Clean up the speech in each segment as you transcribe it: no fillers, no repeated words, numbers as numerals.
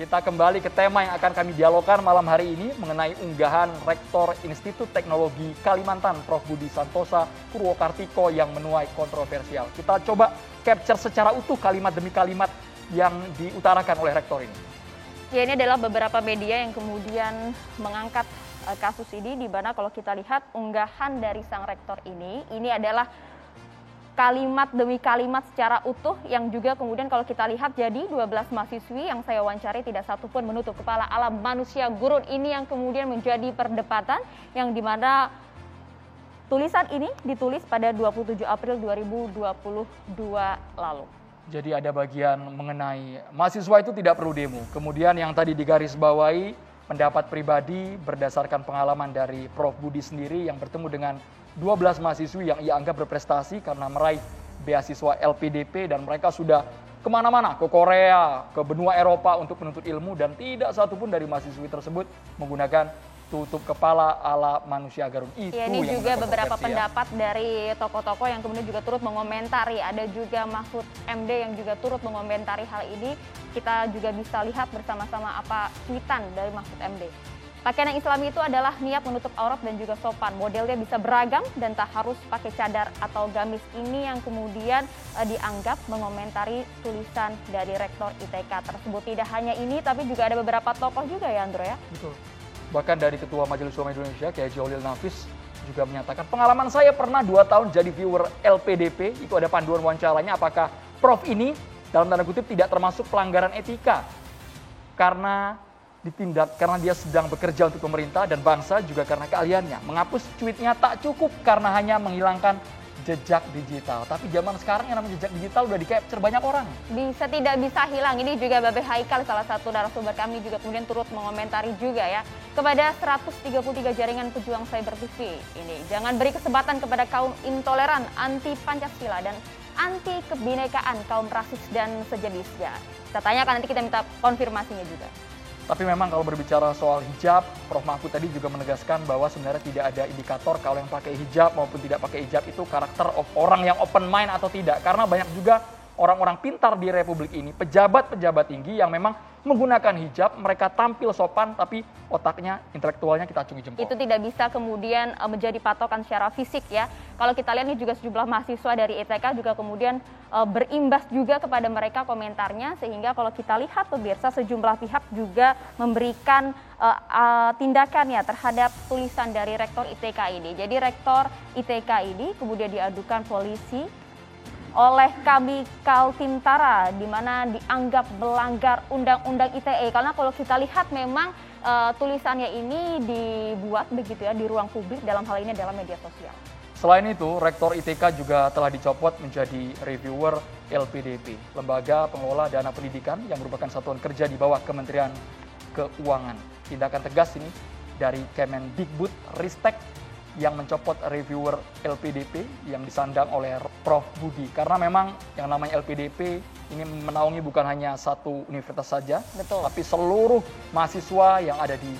Kita kembali ke tema yang akan kami dialogkan malam hari ini mengenai unggahan Rektor Institut Teknologi Kalimantan, Prof. Budi Santosa Purwokartiko yang menuai kontroversial. Kita coba capture secara utuh kalimat demi kalimat yang diutarakan oleh Rektor ini. Ya, ini adalah beberapa media yang kemudian mengangkat kasus ini, di mana kalau kita lihat unggahan dari sang Rektor ini adalah kalimat demi kalimat secara utuh yang juga kemudian kalau kita lihat jadi 12 mahasiswi yang saya wawancari tidak satu pun menutup kepala ala manusia gurun ini yang kemudian menjadi perdebatan yang dimana tulisan ini ditulis pada 27 April 2022 lalu. Jadi ada bagian mengenai mahasiswa itu tidak perlu demo. Kemudian yang tadi digarisbawahi pendapat pribadi berdasarkan pengalaman dari Prof. Budi sendiri yang bertemu dengan 12 mahasiswi yang ia anggap berprestasi karena meraih beasiswa LPDP dan mereka sudah kemana-mana, ke Korea, ke benua Eropa untuk menuntut ilmu dan tidak satupun dari mahasiswi tersebut menggunakan tutup kepala ala manusia garun. Itu ya, ini yang juga beberapa ya. pendapat dari tokoh-tokoh yang kemudian juga turut mengomentari. Ada juga Mahfud MD yang juga turut mengomentari hal ini. Kita juga bisa lihat bersama-sama apa tweetan dari Mahfud MD. Pakaian yang Islami itu adalah niat menutup aurat dan juga sopan. Modelnya bisa beragam dan tak harus pakai cadar atau gamis. Ini yang kemudian dianggap mengomentari tulisan dari Rektor ITK tersebut. Tidak hanya ini, tapi juga ada beberapa tokoh juga ya, Andro ya? Betul. Bahkan dari Ketua Majelis Ulama Indonesia, Kiai Jolil Nafis, juga menyatakan, pengalaman saya pernah 2 tahun jadi viewer LPDP, itu ada panduan wawancaranya, apakah Prof ini, dalam tanda kutip, tidak termasuk pelanggaran etika. Karena dia sedang bekerja untuk pemerintah dan bangsa juga karena keahliannya. Menghapus tweetnya tak cukup karena hanya menghilangkan jejak digital. Tapi zaman sekarang yang namanya jejak digital udah di-capture banyak orang. Tidak bisa hilang. Ini juga Babe Haikal, salah satu narasumber kami juga kemudian turut mengomentari juga ya. Kepada 133 jaringan pejuang cyber TV ini. Jangan beri kesempatan kepada kaum intoleran, anti Pancasila dan anti kebinekaan, kaum rasis dan sejenisnya. Kita tanyakan, nanti kita minta konfirmasinya juga. Tapi memang kalau berbicara soal hijab, Prof. Mahfud tadi juga menegaskan bahwa sebenarnya tidak ada indikator kalau yang pakai hijab maupun tidak pakai hijab itu karakter of orang yang open mind atau tidak. Karena banyak juga orang-orang pintar di Republik ini, pejabat-pejabat tinggi yang memang menggunakan hijab, mereka tampil sopan tapi otaknya, intelektualnya kita acungi jempol. Itu tidak bisa kemudian menjadi patokan secara fisik ya. Kalau kita lihat ini juga sejumlah mahasiswa dari ITK juga kemudian berimbas juga kepada mereka komentarnya, sehingga kalau kita lihat pemirsa sejumlah pihak juga memberikan tindakannya terhadap tulisan dari Rektor ITK ini. Jadi Rektor ITK ini kemudian diadukan polisi oleh kami Kaltintara, di mana dianggap melanggar Undang-Undang ITE. Karena kalau kita lihat memang tulisannya ini dibuat begitu ya di ruang publik, dalam hal ini adalah media sosial. Selain itu, Rektor ITK juga telah dicopot menjadi reviewer LPDP, Lembaga Pengelola Dana Pendidikan yang merupakan satuan kerja di bawah Kementerian Keuangan. Tindakan tegas ini dari Kemendikbud Ristek yang mencopot reviewer LPDP yang disandang oleh Prof. Budi. Karena memang yang namanya LPDP ini menaungi bukan hanya satu universitas saja, betul, tapi seluruh mahasiswa yang ada di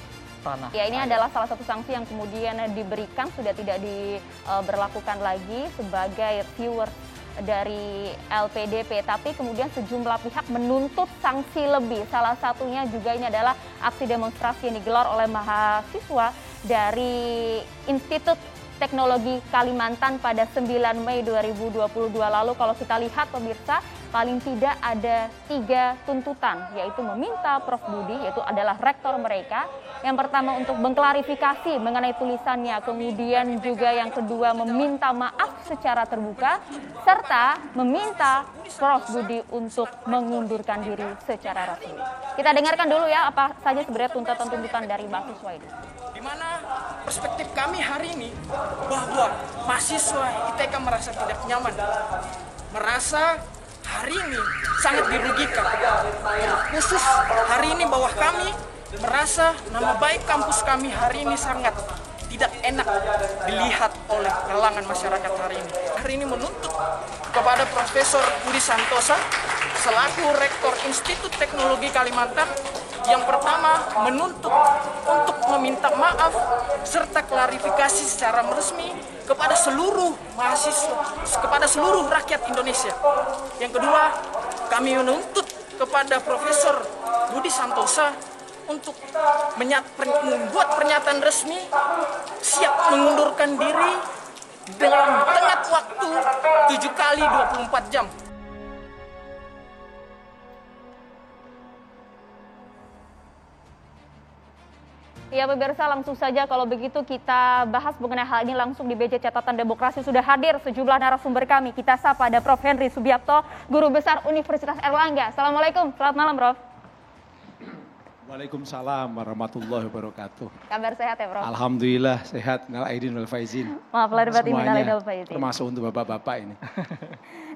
tanah. Ya, ini adalah salah satu sanksi yang kemudian diberikan, sudah tidak diberlakukan lagi sebagai viewer dari LPDP, tapi kemudian sejumlah pihak menuntut sanksi lebih. Salah satunya juga ini adalah aksi demonstrasi yang digelar oleh mahasiswa dari Institut Teknologi Kalimantan pada 9 Mei 2022 lalu. Kalau kita lihat pemirsa, paling tidak ada 3 tuntutan, yaitu meminta Prof. Budi, yaitu adalah rektor mereka, yang pertama untuk mengklarifikasi mengenai tulisannya, kemudian juga yang kedua meminta maaf secara terbuka, serta meminta Prof. Budi untuk mengundurkan diri secara resmi. Kita dengarkan dulu ya apa saja sebenarnya tuntutan-tuntutan dari mahasiswa ini. Di mana perspektif kami hari ini bahwa mahasiswa ITK merasa tidak nyaman, merasa hari ini sangat dirugikan. Khusus hari ini bahwa kami merasa nama baik kampus kami hari ini sangat tidak enak dilihat oleh kalangan masyarakat hari ini. Hari ini menuntut kepada Profesor Budi Santosa selaku Rektor Institut Teknologi Kalimantan, yang pertama menuntut untuk meminta maaf serta klarifikasi secara resmi kepada seluruh mahasiswa, kepada seluruh rakyat Indonesia. Yang kedua, kami menuntut kepada Profesor Budi Santosa untuk membuat pernyataan resmi siap mengundurkan diri dalam tenggat waktu 7 kali 24 jam. Ya pemirsa, langsung saja kalau begitu kita bahas mengenai hal ini langsung di BJ Catatan Demokrasi. Sudah hadir sejumlah narasumber kami. Kita sapa ada Prof. Henry Subiakto, Guru Besar Universitas Airlangga. Assalamualaikum, selamat malam Prof. Waalaikumsalam warahmatullahi wabarakatuh. Kabar sehat ya Prof? Alhamdulillah sehat, minal aidin wal faizin. Maaf lahir batin, minal aidin wal faizin. Termasuk untuk bapak-bapak ini.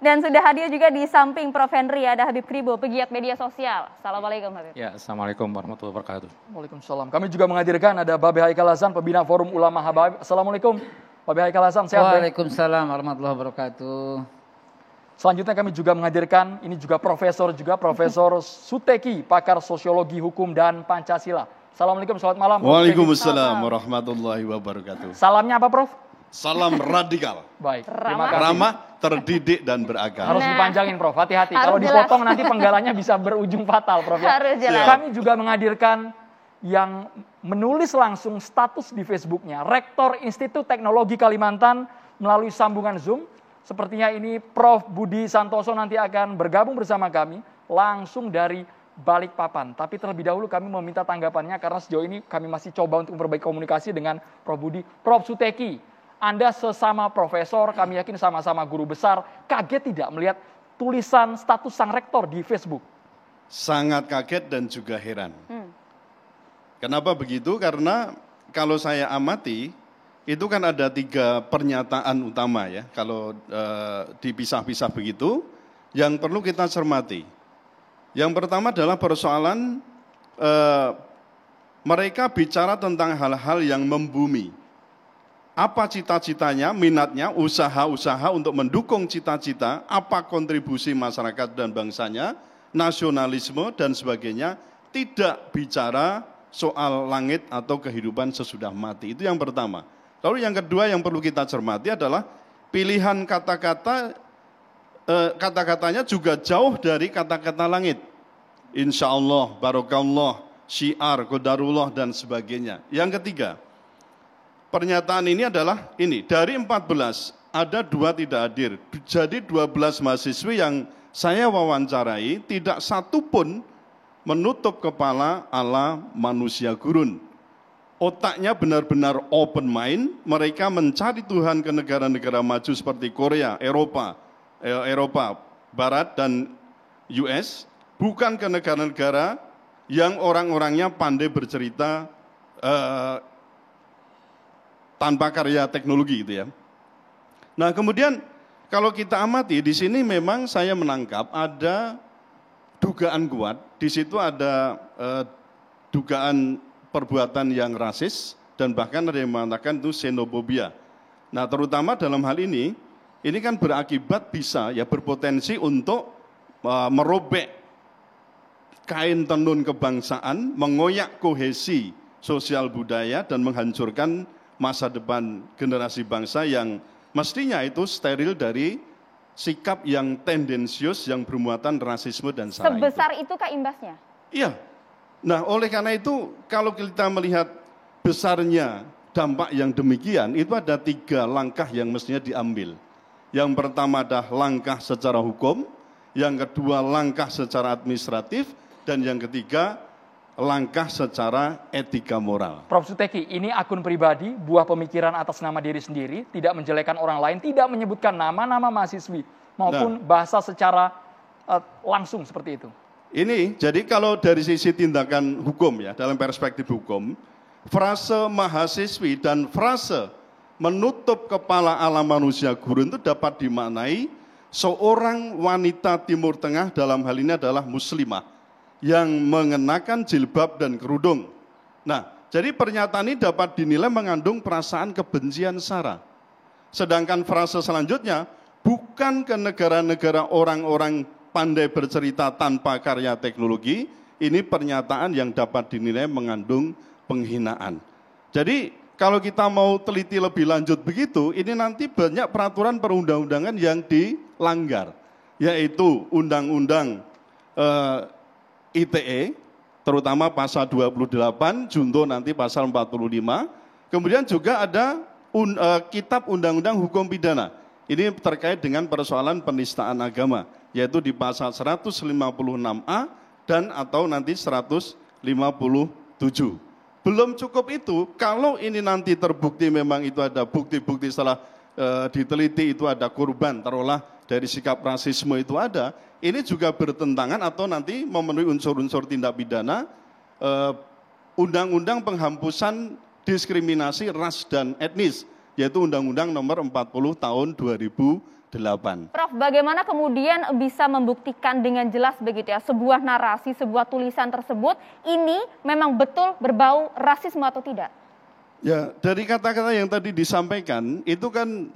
Dan sudah hadir juga di samping Prof. Henry ada Habib Kribo, pegiat media sosial. Assalamualaikum Habib. Ya, Assalamualaikum warahmatullahi wabarakatuh. Waalaikumsalam. Kami juga menghadirkan ada Babe Haikal Hasan, pembina Forum Ulama Habaib. Assalamualaikum, Babe Haikal Hasan. Sehat, Waalaikumsalam warahmatullahi wabarakatuh. Selanjutnya kami juga menghadirkan, ini juga Profesor Suteki, pakar sosiologi hukum dan Pancasila. Assalamualaikum, selamat malam. Waalaikumsalam warahmatullahi wabarakatuh. Salamnya apa Prof? Salam radikal. Baik, terima kasih. Ramah, terdidik, dan berakal. Harus dipanjangin Prof, hati-hati. Kalau Harus dipotong nanti penggalannya bisa berujung fatal Prof. Ya. Harus jelas. Kami juga menghadirkan yang menulis langsung status di Facebooknya, Rektor Institut Teknologi Kalimantan melalui sambungan Zoom. Sepertinya ini Prof. Budi Santoso nanti akan bergabung bersama kami langsung dari Balikpapan. Tapi terlebih dahulu kami meminta tanggapannya karena sejauh ini kami masih coba untuk memperbaiki komunikasi dengan Prof. Budi. Prof. Suteki, Anda sesama profesor, kami yakin sama-sama guru besar, kaget tidak melihat tulisan status sang rektor di Facebook? Sangat kaget dan juga heran. Kenapa begitu? Karena kalau saya amati, itu kan ada 3 pernyataan utama ya, kalau dipisah-pisah begitu, yang perlu kita cermati. Yang pertama adalah persoalan mereka bicara tentang hal-hal yang membumi. Apa cita-citanya, minatnya, usaha-usaha untuk mendukung cita-cita, apa kontribusi masyarakat dan bangsanya, nasionalisme dan sebagainya, tidak bicara soal langit atau kehidupan sesudah mati. Itu yang pertama. Lalu yang kedua yang perlu kita cermati adalah pilihan kata-kata, kata-katanya juga jauh dari kata-kata langit. Insya Allah, barokallah, syiar, qadarullah, dan sebagainya. Yang ketiga, pernyataan ini adalah ini, dari 14, ada 2 tidak hadir. Jadi 12 mahasiswi yang saya wawancarai, tidak satu pun menutup kepala ala manusia gurun. Otaknya benar-benar open mind, mereka mencari Tuhan ke negara-negara maju seperti Korea, Eropa Barat dan US, bukan ke negara-negara yang orang-orangnya pandai bercerita tanpa karya teknologi gitu ya. Nah kemudian kalau kita amati di sini memang saya menangkap ada dugaan kuat, di situ ada dugaan perbuatan yang rasis dan bahkan ada yang mengatakan itu xenofobia. Nah, terutama dalam hal ini kan berakibat bisa ya berpotensi untuk merobek kain tenun kebangsaan, mengoyak kohesi sosial budaya dan menghancurkan masa depan generasi bangsa yang mestinya itu steril dari sikap yang tendensius yang bermuatan rasisme dan sara. Sebesar itu kah imbasnya? Iya. Nah, oleh karena itu kalau kita melihat besarnya dampak yang demikian, itu ada 3 langkah yang mestinya diambil. Yang pertama adalah langkah secara hukum, yang kedua langkah secara administratif, dan yang ketiga langkah secara etika moral. Prof. Suteki, ini akun pribadi, buah pemikiran atas nama diri sendiri, tidak menjelekan orang lain, tidak menyebutkan nama-nama mahasiswi, maupun bahasa secara langsung seperti itu. Ini, jadi kalau dari sisi tindakan hukum ya, dalam perspektif hukum, frase mahasiswi dan frase menutup kepala ala manusia gurun itu dapat dimaknai seorang wanita Timur Tengah, dalam hal ini adalah muslimah, yang mengenakan jilbab dan kerudung. Nah, jadi pernyataan ini dapat dinilai mengandung perasaan kebencian sara. Sedangkan frase selanjutnya, bukan ke negara-negara orang-orang pandai bercerita tanpa karya teknologi, ini pernyataan yang dapat dinilai mengandung penghinaan. Jadi kalau kita mau teliti lebih lanjut begitu, ini nanti banyak peraturan perundang-undangan yang dilanggar, yaitu Undang-Undang ITE, terutama pasal 28, junto nanti pasal 45. Kemudian juga ada Kitab Undang-Undang Hukum Pidana. Ini terkait dengan persoalan penistaan agama, yaitu di pasal 156A dan atau nanti 157. Belum cukup itu, kalau ini nanti terbukti memang itu ada bukti-bukti setelah diteliti itu ada korban, taruhlah dari sikap rasisme itu ada, ini juga bertentangan atau nanti memenuhi unsur-unsur tindak pidana Undang-Undang Penghapusan Diskriminasi Ras dan Etnis, yaitu Undang-Undang Nomor 40 Tahun 2008. Prof, bagaimana kemudian bisa membuktikan dengan jelas begitu ya, sebuah narasi, sebuah tulisan tersebut ini memang betul berbau rasisme atau tidak? Ya, dari kata-kata yang tadi disampaikan, itu kan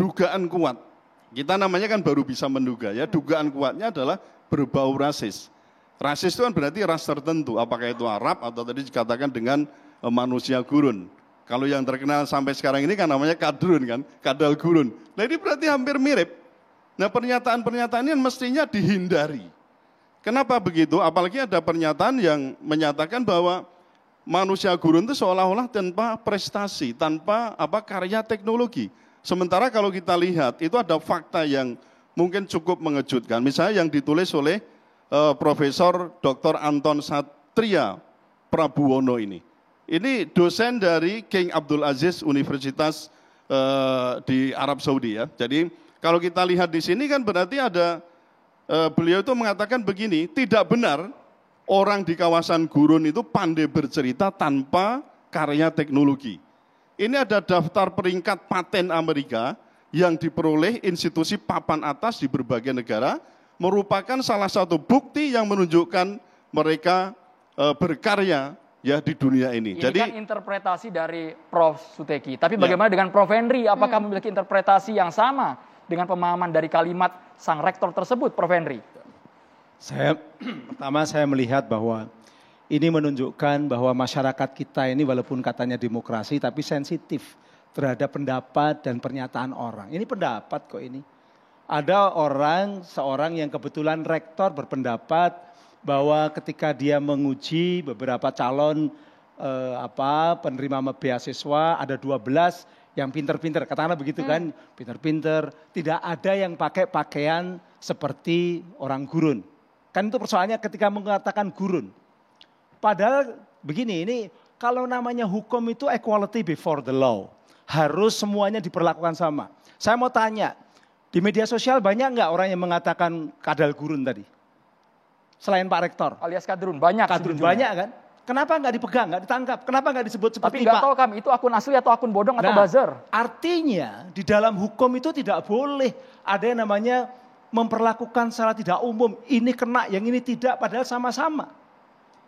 dugaan kuat. Kita namanya kan baru bisa menduga ya, dugaan kuatnya adalah berbau rasis. Rasis itu kan berarti ras tertentu, apakah itu Arab atau tadi dikatakan dengan manusia gurun. Kalau yang terkenal sampai sekarang ini kan namanya kadrun kan, kadal gurun. Nah ini berarti hampir mirip. Nah pernyataan-pernyataan ini mestinya dihindari. Kenapa begitu? Apalagi ada pernyataan yang menyatakan bahwa manusia gurun itu seolah-olah tanpa prestasi, tanpa karya teknologi. Sementara kalau kita lihat itu ada fakta yang mungkin cukup mengejutkan. Misalnya yang ditulis oleh Profesor Dr. Anton Satria Prabuwono ini. Ini dosen dari King Abdul Aziz Universitas di Arab Saudi ya. Jadi kalau kita lihat di sini kan berarti ada beliau itu mengatakan begini, tidak benar orang di kawasan gurun itu pandai bercerita tanpa karya teknologi. Ini ada daftar peringkat paten Amerika yang diperoleh institusi papan atas di berbagai negara, merupakan salah satu bukti yang menunjukkan mereka berkarya ya di dunia ini. Ini Jadi kan interpretasi dari Prof. Suteki. Tapi bagaimana dengan Prof. Henry? Apakah memiliki interpretasi yang sama dengan pemahaman dari kalimat sang rektor tersebut, Prof. Henry? Pertama saya melihat bahwa ini menunjukkan bahwa masyarakat kita ini walaupun katanya demokrasi tapi sensitif terhadap pendapat dan pernyataan orang. Ini pendapat kok ini. Ada seorang yang kebetulan rektor berpendapat bahwa ketika dia menguji beberapa calon penerima beasiswa ada 12 yang pinter-pinter, katakanlah begitu kan, pinter-pinter, tidak ada yang pakai pakaian seperti orang gurun. Kan itu persoalannya ketika mengatakan gurun. Padahal begini, ini kalau namanya hukum itu equality before the law. Harus semuanya diperlakukan sama. Saya mau tanya, di media sosial banyak nggak orang yang mengatakan kadal gurun tadi? Selain Pak Rektor. Alias kadrun, banyak. Kadrun banyak kan? Kenapa nggak dipegang, nggak ditangkap? Kenapa nggak disebut seperti Tapi nggak tahu kami itu akun asli atau akun bodong atau buzzer. Artinya di dalam hukum itu tidak boleh ada yang namanya memperlakukan secara tidak umum. Ini kena, yang ini tidak, padahal sama-sama.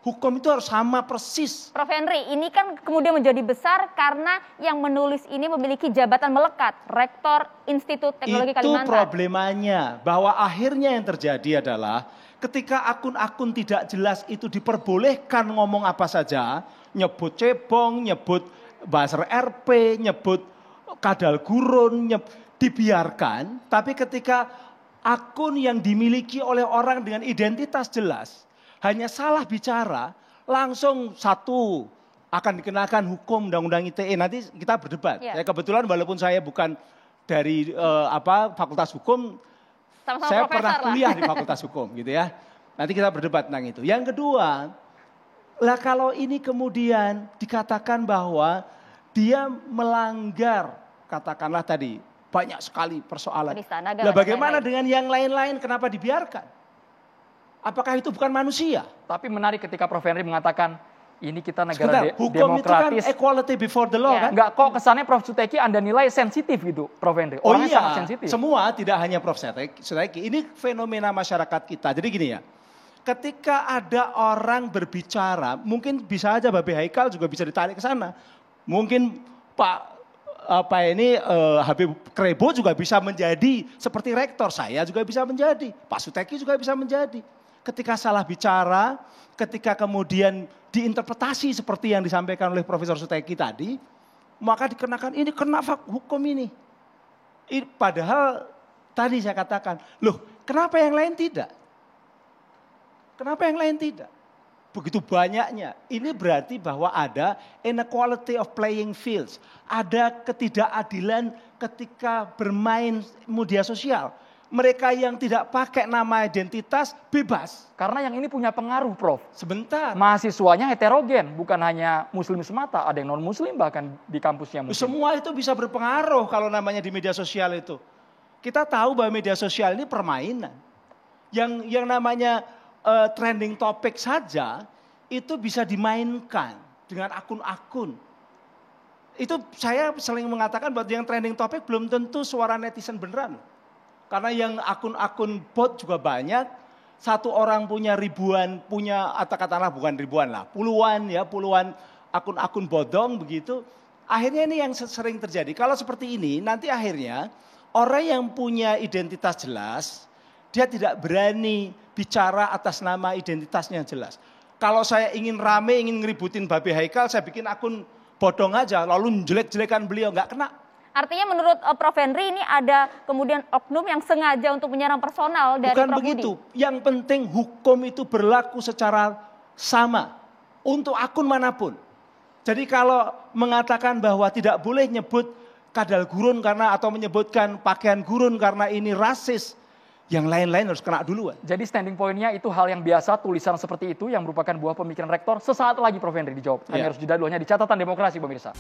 Hukum itu harus sama persis. Prof. Henry, ini kan kemudian menjadi besar karena yang menulis ini memiliki jabatan melekat, Rektor Institut Teknologi Kalimantan. Itu problemanya, bahwa akhirnya yang terjadi adalah ketika akun-akun tidak jelas itu diperbolehkan ngomong apa saja, nyebut cebong, nyebut buzzer RP, nyebut kadal gurun, dibiarkan, tapi ketika akun yang dimiliki oleh orang dengan identitas jelas, hanya salah bicara, langsung satu akan dikenakan hukum Undang-Undang ITE. Nanti kita berdebat. Ya. Kebetulan walaupun saya bukan dari Fakultas Hukum, sama-sama saya profesor pernah lah. kuliah di Fakultas Hukum gitu ya. Nanti kita berdebat tentang itu. Yang kedua, lah kalau ini kemudian dikatakan bahwa dia melanggar, katakanlah tadi banyak sekali persoalan. Lah bagaimana dengan yang lain-lain, kenapa dibiarkan? Apakah itu bukan manusia? Tapi menarik ketika Prof. Henry mengatakan ini kita negara hukum demokratis. Itu kan equality before the law kan? Enggak, kok kesannya Prof. Suteki Anda nilai sensitif gitu, Prof. Henry. Orangnya sangat sensitif. Semua tidak hanya Prof. Suteki. Ini fenomena masyarakat kita. Jadi gini ya, ketika ada orang berbicara, mungkin bisa aja Babe Haikal juga bisa ditarik ke sana. Mungkin Pak Habib Krebo juga bisa menjadi seperti rektor, saya juga bisa menjadi, Pak Suteki juga bisa menjadi. Ketika salah bicara, ketika kemudian diinterpretasi seperti yang disampaikan oleh Profesor Suteki tadi, maka dikenakan ini kena hukum ini. Padahal tadi saya katakan, loh kenapa yang lain tidak? Kenapa yang lain tidak? Begitu banyaknya. Ini berarti bahwa ada inequality of playing fields. Ada ketidakadilan ketika bermain media sosial. Mereka yang tidak pakai nama identitas bebas. Karena yang ini punya pengaruh, Prof. Sebentar. Mahasiswanya heterogen, bukan hanya muslim semata, ada yang non-muslim bahkan di kampusnya muslim. Semua itu bisa berpengaruh kalau namanya di media sosial itu. Kita tahu bahwa media sosial ini permainan. Yang namanya trending topic saja itu bisa dimainkan dengan akun-akun. Itu saya sering mengatakan bahwa yang trending topic belum tentu suara netizen beneran. Karena yang akun-akun bot juga banyak, satu orang punya ribuan, atau katakanlah bukan ribuan lah, puluhan akun-akun bodong begitu. Akhirnya ini yang sering terjadi. Kalau seperti ini, nanti akhirnya orang yang punya identitas jelas, dia tidak berani bicara atas nama identitasnya jelas. Kalau saya ingin rame, ingin ngeributin Babe Haikal, saya bikin akun bodong aja, lalu jelek-jelekan beliau, nggak kena. Artinya menurut Prof. Henry ini ada kemudian oknum yang sengaja untuk menyerang personal dari Bukan Prof. begitu. Budi. Yang penting hukum itu berlaku secara sama untuk akun manapun. Jadi kalau mengatakan bahwa tidak boleh nyebut kadal gurun karena atau menyebutkan pakaian gurun karena ini rasis, yang lain-lain harus kena duluan. Jadi standing point-nya itu hal yang biasa, tulisan seperti itu yang merupakan buah pemikiran rektor. Sesaat lagi Prof. Henry dijawab. Kami harus jeda dulunya di catatan demokrasi pemirsa.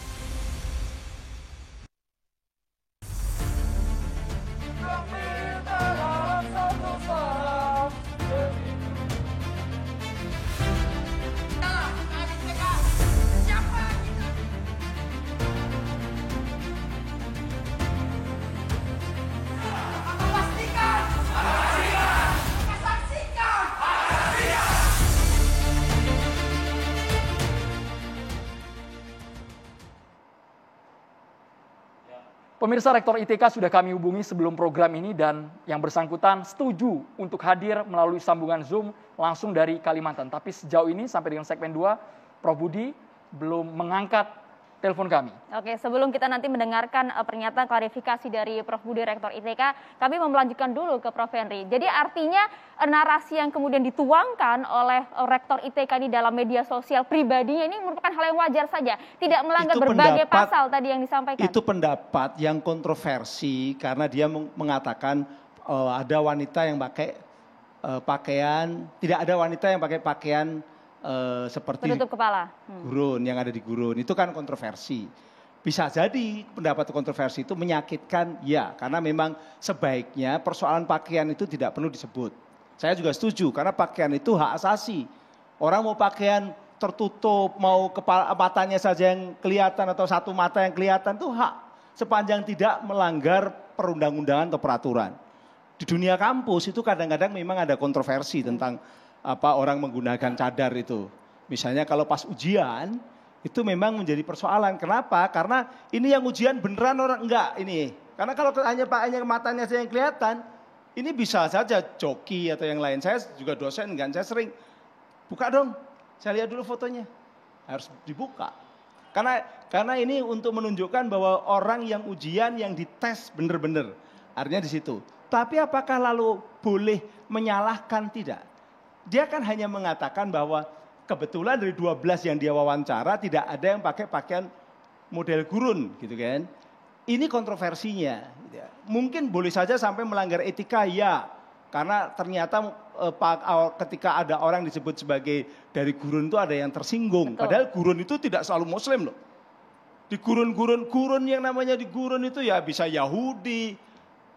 Pemirsa, Rektor ITK sudah kami hubungi sebelum program ini dan yang bersangkutan setuju untuk hadir melalui sambungan Zoom langsung dari Kalimantan. Tapi sejauh ini sampai dengan segmen 2, Prof. Budi belum mengangkat telepon kami. Oke, sebelum kita nanti mendengarkan pernyataan klarifikasi dari Prof. Budi, Rektor ITK, kami mau melanjutkan dulu ke Prof. Henry. Jadi artinya narasi yang kemudian dituangkan oleh Rektor ITK di dalam media sosial pribadinya ini merupakan hal yang wajar saja, tidak melanggar berbagai pasal tadi yang disampaikan. Itu pendapat yang kontroversi karena dia mengatakan ada wanita yang pakai pakaian, tidak ada wanita yang pakai pakaian seperti penutup kepala gurun yang ada di gurun, itu kan kontroversi. Bisa jadi pendapat kontroversi itu menyakitkan, ya, karena memang sebaiknya persoalan pakaian itu tidak perlu disebut. Saya juga setuju karena pakaian itu hak asasi. Orang mau pakaian tertutup, mau kepala matanya saja yang kelihatan atau satu mata yang kelihatan itu hak, sepanjang tidak melanggar perundang-undangan atau peraturan. Di dunia kampus itu kadang-kadang memang ada kontroversi tentang orang menggunakan cadar itu. Misalnya kalau pas ujian, itu memang menjadi persoalan. Kenapa? Karena ini yang ujian beneran orang enggak ini. Karena kalau hanya matanya saja yang kelihatan, ini bisa saja joki atau yang lain. Saya juga dosen kan, saya sering buka dong. Saya lihat dulu fotonya. Harus dibuka. Karena ini untuk menunjukkan bahwa orang yang ujian yang dites bener-bener. Artinya di situ. Tapi apakah lalu boleh menyalahkan? Tidak. Dia kan hanya mengatakan bahwa kebetulan dari 12 yang dia wawancara tidak ada yang pakai pakaian model gurun gitu kan. Ini kontroversinya. Mungkin boleh saja sampai melanggar etika, ya. Karena ternyata ketika ada orang disebut sebagai dari gurun itu ada yang tersinggung. Betul. Padahal gurun itu tidak selalu muslim loh. Di gurun yang namanya di gurun itu ya bisa Yahudi,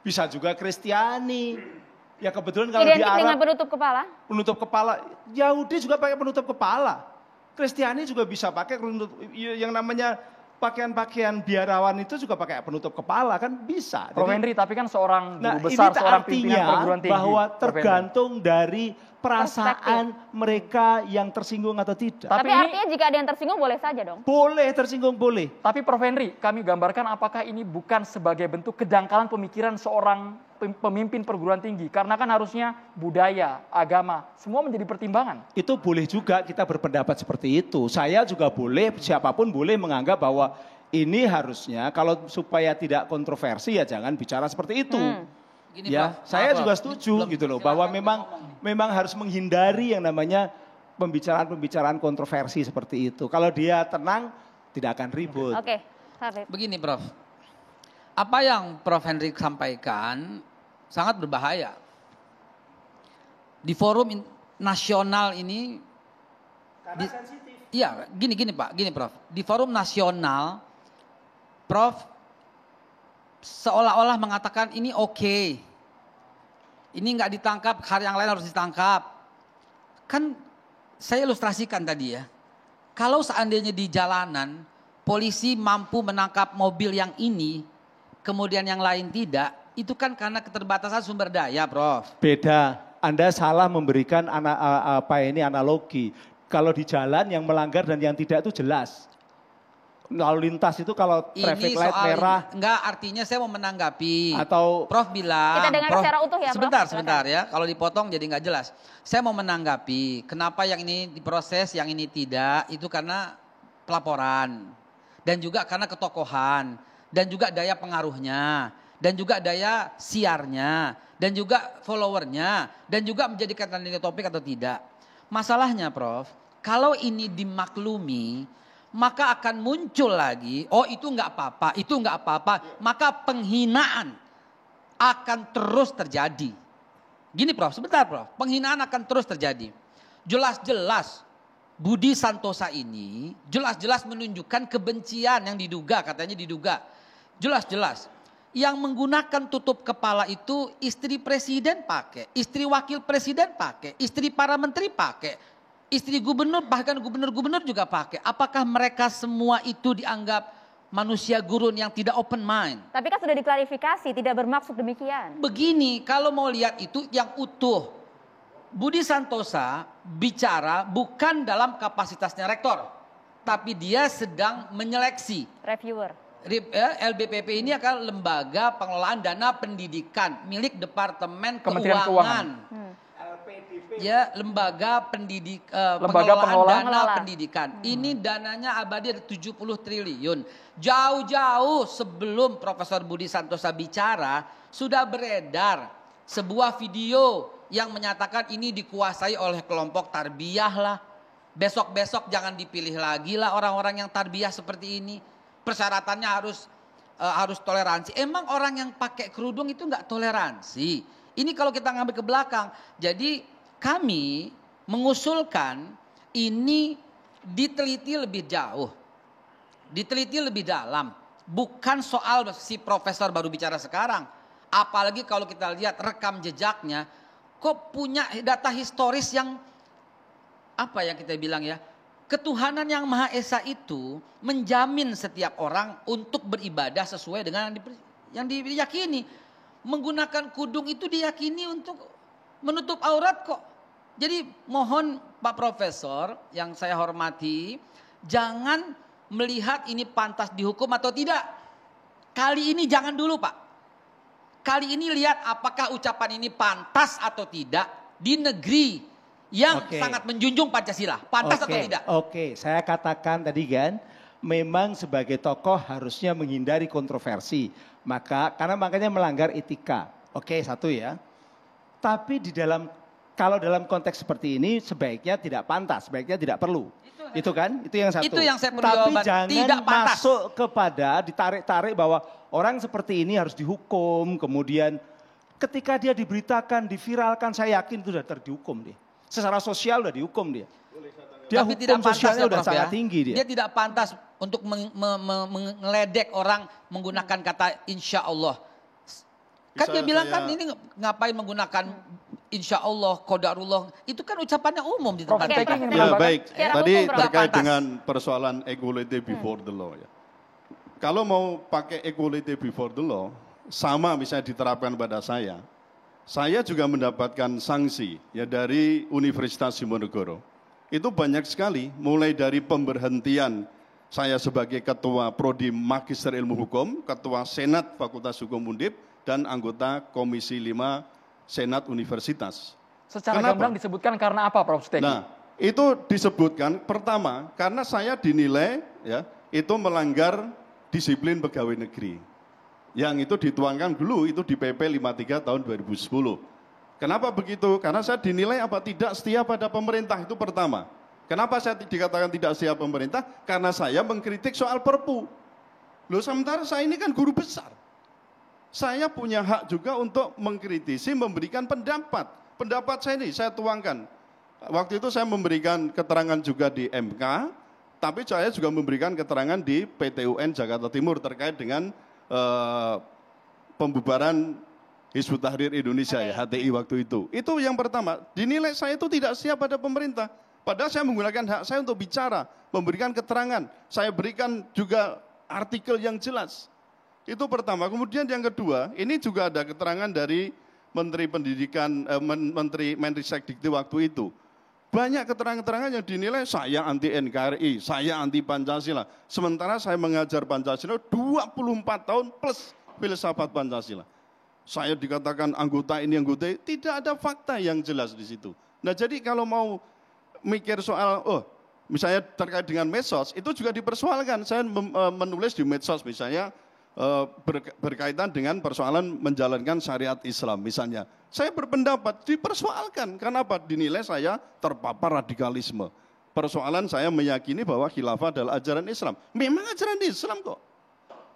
bisa juga Kristiani. Ya kebetulan kalau di Arab dengan penutup kepala. Penutup kepala, Yahudi juga pakai penutup kepala. Kristiani juga bisa pakai penutup, yang namanya pakaian-pakaian biarawan itu juga pakai penutup kepala kan bisa. Prof. Henry, tapi kan seorang guru ini besar, seorang pimpinan perguruan tinggi. Bahwa tergantung dari perasaan mereka yang tersinggung atau tidak. Tapi artinya jika ada yang tersinggung boleh saja dong? Boleh tersinggung, boleh. Tapi Prof. Henry, kami gambarkan apakah ini bukan sebagai bentuk kedangkalan pemikiran seorang pemimpin perguruan tinggi. Karena kan harusnya budaya, agama, semua menjadi pertimbangan. Itu boleh juga kita berpendapat seperti itu. Saya juga boleh, siapapun boleh menganggap bahwa ini harusnya kalau supaya tidak kontroversi ya jangan bicara seperti itu. Gini, Ya, Prof. saya Maaf, juga Prof. setuju Belum, gitu loh silakan bahwa ngomong. memang harus menghindari yang namanya pembicaraan-pembicaraan kontroversi seperti itu. Kalau dia tenang tidak akan ribut. Oke, Habib. Begini Prof, apa yang Prof Henry sampaikan sangat berbahaya. Di forum nasional ini, iya gini Pak, gini Prof. Di forum nasional, Prof seolah-olah mengatakan ini oke. Ini nggak ditangkap, hal yang lain harus ditangkap. Kan saya ilustrasikan tadi ya. Kalau seandainya di jalanan polisi mampu menangkap mobil yang ini, kemudian yang lain tidak, itu kan karena keterbatasan sumber daya, Prof. Beda, Anda salah memberikan analogi. Kalau di jalan yang melanggar dan yang tidak itu jelas. Lalu lintas itu kalau traffic light merah. Enggak, artinya saya mau menanggapi. Atau Prof bilang. Kita dengar secara utuh ya, Prof. Sebentar ya. Kalau dipotong jadi nggak jelas. Saya mau menanggapi. Kenapa yang ini diproses, yang ini tidak. Itu karena pelaporan. Dan juga karena ketokohan. Dan juga daya pengaruhnya. Dan juga daya siarnya. Dan juga followernya. Dan juga menjadikan ini topik atau tidak. Masalahnya Prof, kalau ini dimaklumi, maka akan muncul lagi, oh itu nggak apa-apa, itu nggak apa-apa. Maka penghinaan akan terus terjadi. Gini Prof, sebentar Prof, penghinaan akan terus terjadi. Jelas-jelas Budi Santosa ini, jelas-jelas menunjukkan kebencian yang diduga, katanya diduga. Jelas-jelas. Yang menggunakan tutup kepala itu istri presiden pakai, istri wakil presiden pakai, istri para menteri pakai, istri gubernur, bahkan gubernur-gubernur juga pakai. Apakah mereka semua itu dianggap manusia gurun yang tidak open mind? Tapi kan sudah diklarifikasi, tidak bermaksud demikian. Begini, kalau mau lihat itu yang utuh. Budi Santosa bicara bukan dalam kapasitasnya rektor, tapi dia sedang menyeleksi. Reviewer. LBPP ini akan lembaga pengelolaan dana pendidikan milik Departemen Kementerian Keuangan. Ya, lembaga pengelolaan dana pendidikan. Ini dananya abadi ada 70 triliun. Jauh-jauh sebelum Profesor Budi Santosa bicara, sudah beredar sebuah video yang menyatakan ini dikuasai oleh kelompok tarbiyah lah. Besok-besok jangan dipilih lagi lah orang-orang yang tarbiyah seperti ini. Persyaratannya harus toleransi. Emang orang yang pakai kerudung itu nggak toleransi? Ini kalau kita ngambil ke belakang. Jadi kami mengusulkan ini diteliti lebih jauh. Diteliti lebih dalam. Bukan soal si profesor baru bicara sekarang. Apalagi kalau kita lihat rekam jejaknya. Kok punya data historis yang apa yang kita bilang ya. Ketuhanan yang Maha Esa itu menjamin setiap orang untuk beribadah sesuai dengan yang diyakini. Menggunakan kudung itu diyakini untuk menutup aurat kok. Jadi mohon Pak Profesor yang saya hormati, jangan melihat ini pantas dihukum atau tidak. Kali ini jangan dulu Pak. Kali ini lihat apakah ucapan ini pantas atau tidak di negeri yang sangat menjunjung Pancasila. Pantas atau tidak? Oke, saya katakan tadi kan, memang sebagai tokoh harusnya menghindari kontroversi. Makanya melanggar etika. Oke, satu ya. Tapi kalau dalam konteks seperti ini sebaiknya tidak pantas, sebaiknya tidak perlu. Itu kan, itu yang satu. Itu yang saya perlu Tapi jawaban. jangan Tidak pantas. masuk kepada ditarik-tarik bahwa orang seperti ini harus dihukum. Kemudian ketika dia diberitakan, diviralkan, saya yakin itu sudah terdihukum dia. Secara sosial udah dihukum dia. Tapi tidak pantas sosialnya ya, udah Prof, sangat ya. tinggi dia. Dia tidak pantas untuk mengeledek orang menggunakan kata insya Allah. Kan dia bilang kan ini ngapain menggunakan insya Allah, qadarullah. Itu kan ucapannya umum di tempat Prof, mereka. Ya baik, Secara tadi hukum, Prof. terkait Pantas. dengan persoalan equality before the law ya. Kalau mau pakai equality before the law, sama misalnya diterapkan pada saya juga mendapatkan sanksi ya dari Universitas Diponegoro. Itu banyak sekali, mulai dari pemberhentian saya sebagai ketua Prodi Magister Ilmu Hukum, ketua Senat Fakultas Hukum Undip, dan anggota Komisi 5 Senat Universitas. Secara Kenapa? gamblang disebutkan karena apa Prof Steki? Nah, itu disebutkan pertama karena saya dinilai ya itu melanggar disiplin pegawai negeri. Yang itu dituangkan dulu itu di PP 53 tahun 2010. Kenapa begitu? Karena saya dinilai tidak setia pada pemerintah, itu pertama. Kenapa saya dikatakan tidak setia pemerintah? Karena saya mengkritik soal Perpu. Loh, sementara saya ini kan guru besar. Saya punya hak juga untuk mengkritisi, memberikan pendapat. Pendapat saya ini saya tuangkan. Waktu itu saya memberikan keterangan juga di MK, tapi saya juga memberikan keterangan di PT UN Jakarta Timur terkait dengan pembubaran Hizbut Tahrir Indonesia ya, HTI waktu itu. Itu yang pertama, dinilai saya itu tidak siap pada pemerintah. Padahal saya menggunakan hak saya untuk bicara, memberikan keterangan. Saya berikan juga artikel yang jelas. Itu pertama. Kemudian yang kedua, ini juga ada keterangan dari Menteri Pendidikan, Menteri Mendikbud waktu itu. Banyak keterangan-keterangan yang dinilai saya anti NKRI, saya anti Pancasila. Sementara saya mengajar Pancasila 24 tahun plus filsafat Pancasila. Saya dikatakan anggota ini, anggota ini, tidak ada fakta yang jelas di situ. Nah, jadi kalau mau mikir soal, misalnya terkait dengan medsos, itu juga dipersoalkan. Saya menulis di medsos misalnya, berkaitan dengan persoalan menjalankan syariat Islam misalnya. Saya berpendapat dipersoalkan, kenapa? Dinilai saya terpapar radikalisme. Persoalan saya meyakini bahwa khilafah adalah ajaran Islam. Memang ajaran Islam kok.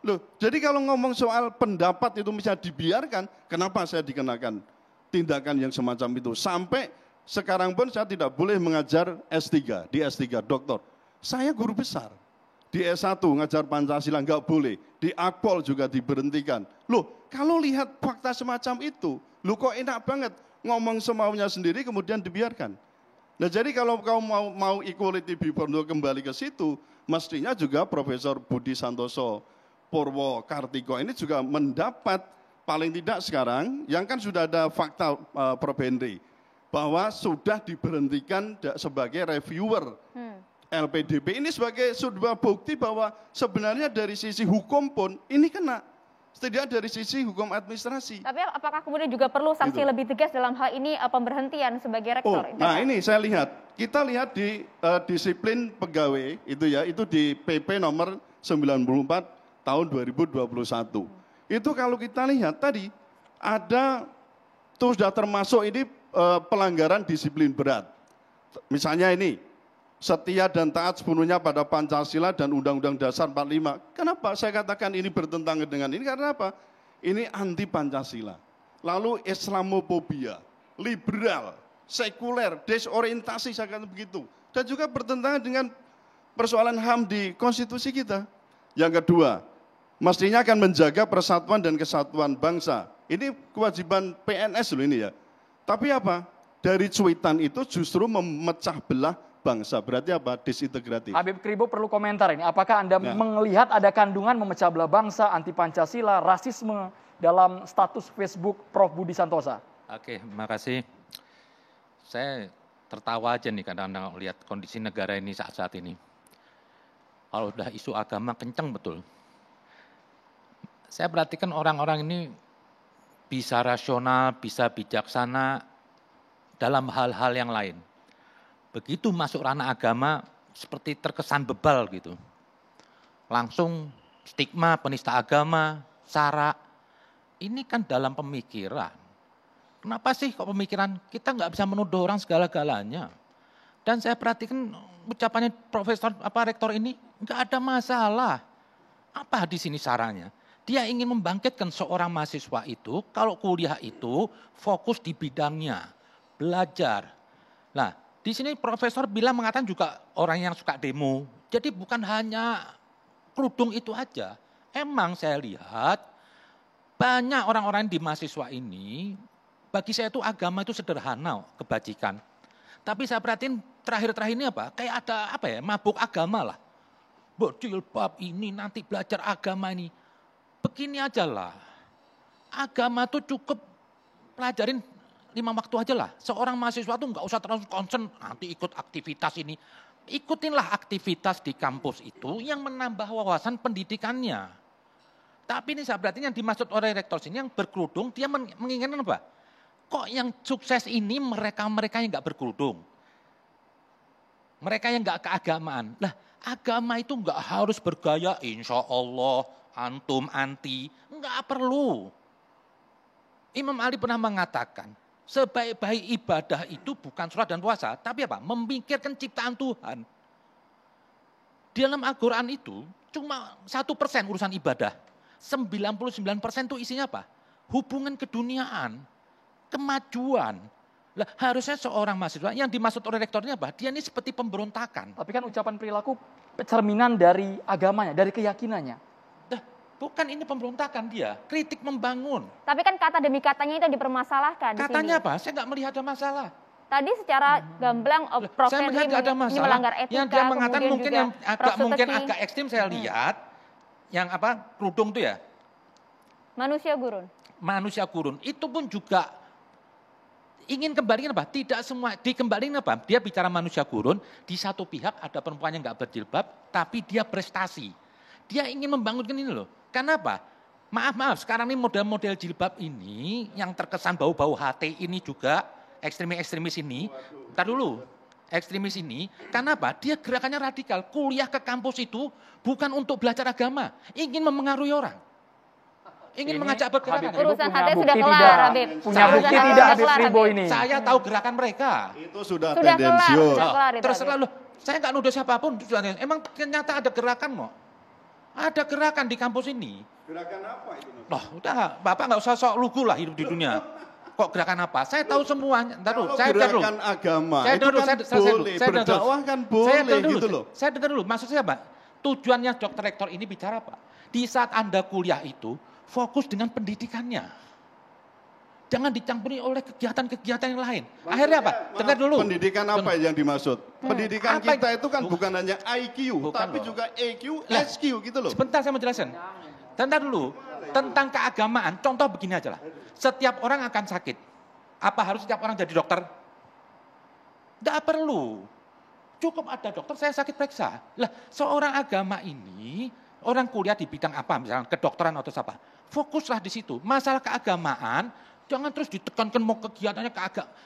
Loh, jadi kalau ngomong soal pendapat itu misalnya dibiarkan, kenapa saya dikenakan tindakan yang semacam itu? Sampai sekarang pun saya tidak boleh mengajar S3, di S3 doktor. Saya guru besar. Di S1 ngajar Pancasila nggak boleh, di Akpol juga diberhentikan. Loh, kalau lihat fakta semacam itu, loh kok enak banget ngomong semaunya sendiri kemudian dibiarkan. Nah, jadi kalau kau mau equality before law kembali ke situ, mestinya juga Profesor Budi Santoso Purwokartiko ini juga mendapat paling tidak sekarang, yang kan sudah ada fakta Prof. Henry, bahwa sudah diberhentikan sebagai reviewer LPDP. Ini sebagai sebuah bukti bahwa sebenarnya dari sisi hukum pun ini kena. Setidaknya dari sisi hukum administrasi. Tapi apakah kemudian juga perlu sanksi lebih tegas dalam hal ini pemberhentian sebagai rektor? Nah ini saya lihat. Kita lihat di disiplin pegawai itu ya, itu di PP nomor 94 tahun 2021. Itu kalau kita lihat tadi ada tuh sudah termasuk ini pelanggaran disiplin berat. Misalnya ini, setia dan taat sepenuhnya pada Pancasila dan Undang-Undang Dasar 45. Kenapa saya katakan ini bertentangan dengan ini? Karena apa? Ini anti Pancasila. Lalu Islamofobia, liberal, sekuler, desorientasi, saya katakan begitu. Dan juga bertentangan dengan persoalan HAM di konstitusi kita. Yang kedua, mestinya akan menjaga persatuan dan kesatuan bangsa. Ini kewajiban PNS loh ini ya. Tapi apa? Dari cuitan itu justru memecah belah bangsa. Berarti apa? Disintegratif. Habib Kribo perlu komentar ini. Apakah Anda melihat ada kandungan memecah belah bangsa, anti Pancasila, rasisme dalam status Facebook Prof. Budi Santosa? Oke, makasih. Saya tertawa aja nih kadang-kadang lihat kondisi negara ini saat-saat ini. Kalau udah isu agama kencang betul. Saya perhatikan orang-orang ini bisa rasional, bisa bijaksana dalam hal-hal yang lain. Begitu masuk ranah agama, seperti terkesan bebal gitu. Langsung stigma, penista agama, sara. Ini kan dalam pemikiran. Kenapa sih kok pemikiran? Kita nggak bisa menuduh orang segala-galanya. Dan saya perhatikan ucapannya rektor ini, nggak ada masalah. Apa di sini saranya? Dia ingin membangkitkan seorang mahasiswa itu, kalau kuliah itu fokus di bidangnya, belajar. Nah, di sini profesor mengatakan juga orang yang suka demo. Jadi bukan hanya kerudung itu aja. Emang saya lihat banyak orang-orang di mahasiswa ini, bagi saya itu agama itu sederhana, kebajikan. Tapi saya perhatiin terakhir-terakhir ini kayak ada mabuk agama lah. Berjilbab ini, nanti belajar agama ini. Begini aja lah, agama tuh cukup pelajarin 5 waktu aja lah. Seorang mahasiswa tuh nggak usah terlalu concern nanti ikut aktivitas ini. Ikutinlah aktivitas di kampus itu yang menambah wawasan pendidikannya. Tapi ini saya perhatiin yang dimaksud oleh rektor sini yang berkerudung, dia menginginkan apa? Kok yang sukses ini mereka-mereka yang nggak berkerudung? Mereka yang nggak keagamaan. Lah agama itu nggak harus bergaya insya Allah. antum anti, enggak perlu. Imam Ali pernah mengatakan, sebaik-baik ibadah itu bukan sholat dan puasa, tapi apa? Memikirkan ciptaan Tuhan. Di dalam Al-Quran itu cuma 1% urusan ibadah. 99% itu isinya apa? Hubungan keduniaan, kemajuan. Lah, harusnya seorang mahasiswa yang dimaksud oleh rektornya apa? Dia ini seperti pemberontakan. Tapi kan ucapan perilaku cerminan dari agamanya, dari keyakinannya. Dah, bukan ini pemberontakan dia, kritik membangun. Tapi kan kata demi katanya itu yang dipermasalahkan. Katanya di sini. apa? Saya nggak melihat ada masalah. Tadi secara gamblang Prof. Saya melihat Henry nggak ada ini masalah. melanggar etika. Yang dia mengatakan kemudian mungkin juga yang Prof. mungkin Suteki, agak ekstrim saya lihat, yang apa kerudung itu ya. manusia gurun. Manusia gurun itu pun juga ingin kembalikan apa? Tidak semua dikembalikan apa? Dia bicara manusia gurun, di satu pihak ada perempuan yang nggak berjilbab, tapi dia prestasi. Dia ingin membangunkan ini loh. Kenapa? Maaf, sekarang ini model-model jilbab ini yang terkesan bau-bau HT ini juga, ekstremis ini, ntar dulu, ekstremis ini, kenapa? Dia gerakannya radikal, kuliah ke kampus itu bukan untuk belajar agama, ingin memengaruhi orang. Ingin mengajak bergerak. Urusan HT sudah kelar, Habib. Punya bukti tidak Habib Kribo ini. Saya tahu gerakan mereka. Itu sudah Sudah tendensius. kelar itu, Terserah Habib. loh, saya nggak nuduh siapapun. Emang ternyata ada gerakan kok. Ada gerakan di kampus ini. Gerakan apa itu? Loh, udah Bapak nggak usah sok lugu lah hidup di dunia. Kok gerakan apa? Saya tahu semuanya. Ntar dulu, Kalau saya dengar dulu. gerakan agama Saya itu dengar dulu, kan boleh, berdakwah kan boleh gitu loh. Saya dengar dulu, maksud saya apa? Tujuannya Dr. Rektor ini bicara apa? Di saat Anda kuliah itu, fokus dengan pendidikannya. Jangan dicampuri oleh kegiatan-kegiatan yang lain. Akhirnya apa? Dengar dulu. Pendidikan apa yang dimaksud? Pendidikan Apa kita itu kan bukan hanya IQ, Bukan tapi loh. juga EQ, Lah, SQ gitu loh. Sebentar saya mau jelasin. Bentar dulu. Tentang keagamaan, contoh begini aja lah. Setiap orang akan sakit. Apa harus setiap orang jadi dokter? Tidak perlu. Cukup ada dokter, saya sakit periksa. Lah, seorang agama ini, orang kuliah di bidang apa, misalnya kedokteran atau apa. Fokuslah di situ. Masalah keagamaan, jangan terus ditekankan mau kegiatannya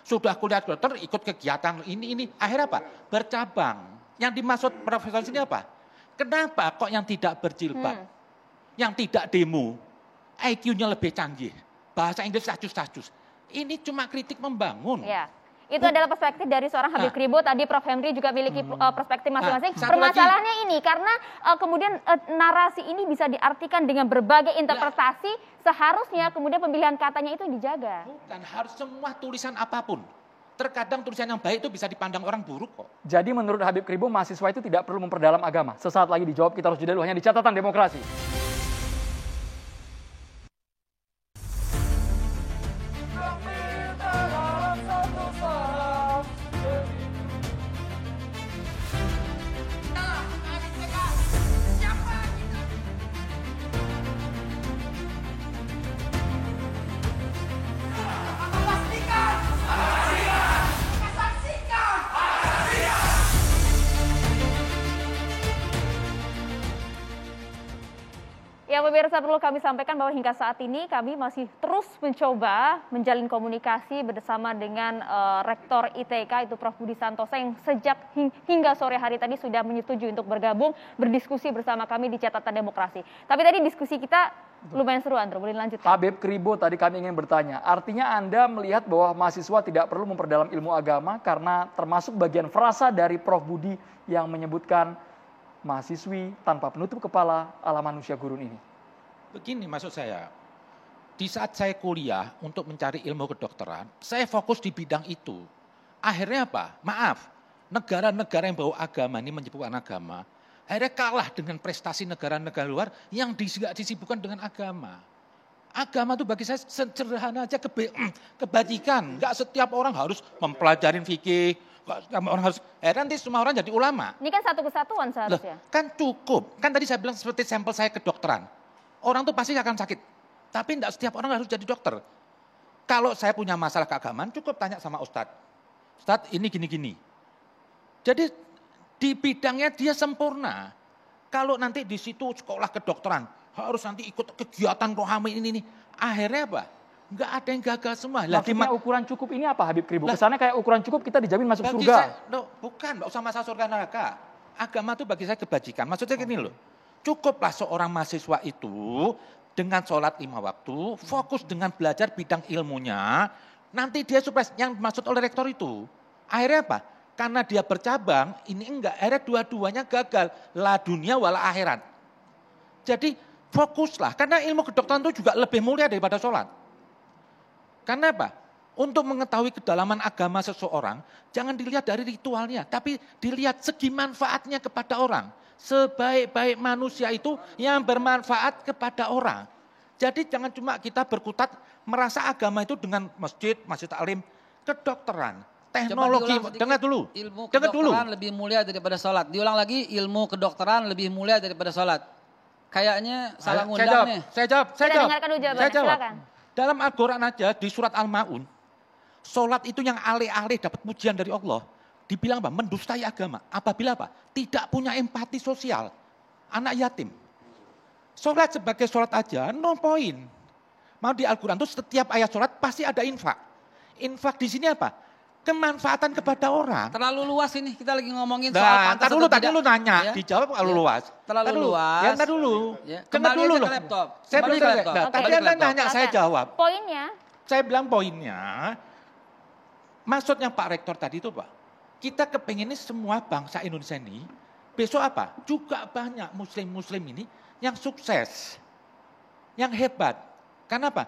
sudah kuliah dokter, ikut kegiatan ini. Akhirnya apa? Bercabang. Yang dimaksud profesor sini apa? Kenapa kok yang tidak berjilbab, yang tidak demo, IQ-nya lebih canggih, bahasa Inggris tajus-tajus. Ini cuma kritik membangun. Ya. Itu adalah perspektif dari seorang Habib Kribo. Tadi Prof. Henry juga memiliki perspektif masing-masing. Satu Permasalahannya ini karena kemudian narasi ini bisa diartikan dengan berbagai interpretasi. Seharusnya kemudian pemilihan katanya itu dijaga. Bukan, harus semua tulisan apapun. Terkadang tulisan yang baik itu bisa dipandang orang buruk kok. Jadi menurut Habib Kribo, mahasiswa itu tidak perlu memperdalam agama. Sesaat lagi dijawab, kita harus jeda dulu hanya di Catatan Demokrasi. Ya pemirsa, perlu kami sampaikan bahwa hingga saat ini kami masih terus mencoba menjalin komunikasi bersama dengan Rektor ITK itu Prof. Budi Santosa yang sejak hingga sore hari tadi sudah menyetujui untuk bergabung berdiskusi bersama kami di Catatan Demokrasi. Tapi tadi diskusi kita lumayan seru, Andro, boleh lanjutkan? Habib Kribo, tadi kami ingin bertanya, artinya Anda melihat bahwa mahasiswa tidak perlu memperdalam ilmu agama karena termasuk bagian frasa dari Prof. Budi yang menyebutkan mahasiswi tanpa penutup kepala ala manusia gurun ini. Begini maksud saya, di saat saya kuliah untuk mencari ilmu kedokteran, saya fokus di bidang itu. Akhirnya apa? Maaf, negara-negara yang bawa agama ini menyebutkan agama, akhirnya kalah dengan prestasi negara-negara luar yang disibukkan dengan agama. Agama itu bagi saya sederhana aja kebajikan. Enggak setiap orang harus mempelajarin fikih, orang harus nanti semua orang jadi ulama. Ini kan satu kesatuan seharusnya. Kan cukup. Kan tadi saya bilang seperti sampel saya kedokteran. Orang tuh pasti akan sakit. Tapi enggak setiap orang harus jadi dokter. Kalau saya punya masalah keagamaan, cukup tanya sama Ustadz. Ustadz ini gini-gini. Jadi di bidangnya dia sempurna. Kalau nanti di situ sekolah kedokteran, harus nanti ikut kegiatan rohani ini. Akhirnya apa? Enggak ada yang gagal semua. Maksudnya ukuran cukup ini apa Habib Kribo? Kesannya kayak ukuran cukup kita dijamin masuk surga. Bukan, enggak usah masalah surga neraka. Agama itu bagi saya kebajikan. Maksudnya gini loh. Cukuplah seorang mahasiswa itu dengan sholat 5 waktu, fokus dengan belajar bidang ilmunya, nanti dia sukses yang dimaksud oleh rektor itu. Akhirnya apa? Karena dia bercabang, ini enggak, akhirnya dua-duanya gagal. La dunia wala akhirat. Jadi fokuslah, karena ilmu kedokteran itu juga lebih mulia daripada sholat. Karena apa? Untuk mengetahui kedalaman agama seseorang, jangan dilihat dari ritualnya, tapi dilihat segi manfaatnya kepada orang. Sebaik-baik manusia itu yang bermanfaat kepada orang. Jadi jangan cuma kita berkutat merasa agama itu dengan masjid, masjid taklim, kedokteran, teknologi. Dengar dulu. Ilmu Dengar dulu. kedokteran lebih mulia daripada sholat. Diulang lagi, ilmu kedokteran lebih mulia daripada sholat. Kayaknya salah ngundang nih. Saya jawab. Dengarkan dulu jawabannya, silakan. Dalam Al-Quran aja di surat Al-Ma'un, sholat itu yang alih-alih dapat pujian dari Allah. Dibilang apa? Mendustai agama. Apabila apa? Tidak punya empati sosial. Anak yatim. Sholat sebagai sholat aja, no point. Mau di Al-Quran itu setiap ayat sholat pasti ada infak. Infak di sini apa? Kemanfaatan kepada orang. Terlalu luas ini, kita lagi ngomongin soal pantas atau tadi lu nanya, Ya. dijawab terlalu luas. Terlalu luas. Ya, entar dulu. Ya. Dengar Kembali dulu aja loh. ke laptop. Saya Kembali belum ke selesai. laptop. Nah, tadi Kembali ke Anda laptop. nanya, saya jawab. Poinnya, Saya bilang poinnya, maksudnya Pak Rektor tadi itu Pak, kita kepingin ini semua bangsa Indonesia ini, besok apa? Juga banyak muslim-muslim ini yang sukses, yang hebat. Karena apa?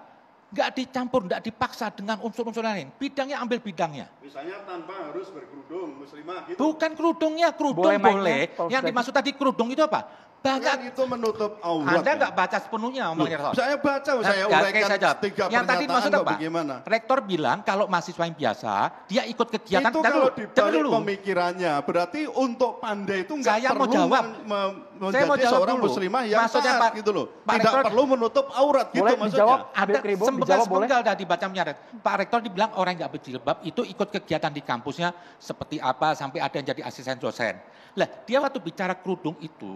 Nggak dicampur, nggak dipaksa dengan unsur-unsur lain. Bidangnya ambil bidangnya. Misalnya tanpa harus berkerudung, muslimah gitu. Bukan kerudungnya, kerudung Boleh boleh. mic-nya, Pak Yang Ustadz. dimaksud tadi kerudung itu apa? Kan Banyak. itu menutup aurat. Anda kan? nggak baca sepenuhnya omongnya Rektor. Saya baca, saya Nah, uraikan saya jawab. 3 Yang tadi pernyataan maksud kok apa? bagaimana. Rektor bilang kalau mahasiswa yang biasa, dia ikut kegiatan. Itu Dengar kalau dulu, dengar dibalik dulu. pemikirannya, berarti untuk pandai itu nggak Saya mau perlu jawab. Saya mau menjadi jawab seorang dulu. muslimah yang Maksudnya taat Pak- gitu loh. Pak Tidak Rektor- perlu menutup aurat gitu boleh maksudnya. dijawab, Ada Habib Kribo, dijawab boleh. sepenggal tadi baca menyaret. Pak Rektor dibilang orang yang nggak berjilbab itu ikut kegiatan di kampusnya seperti apa sampai ada yang jadi asisten dosen. Lah dia waktu bicara kerudung itu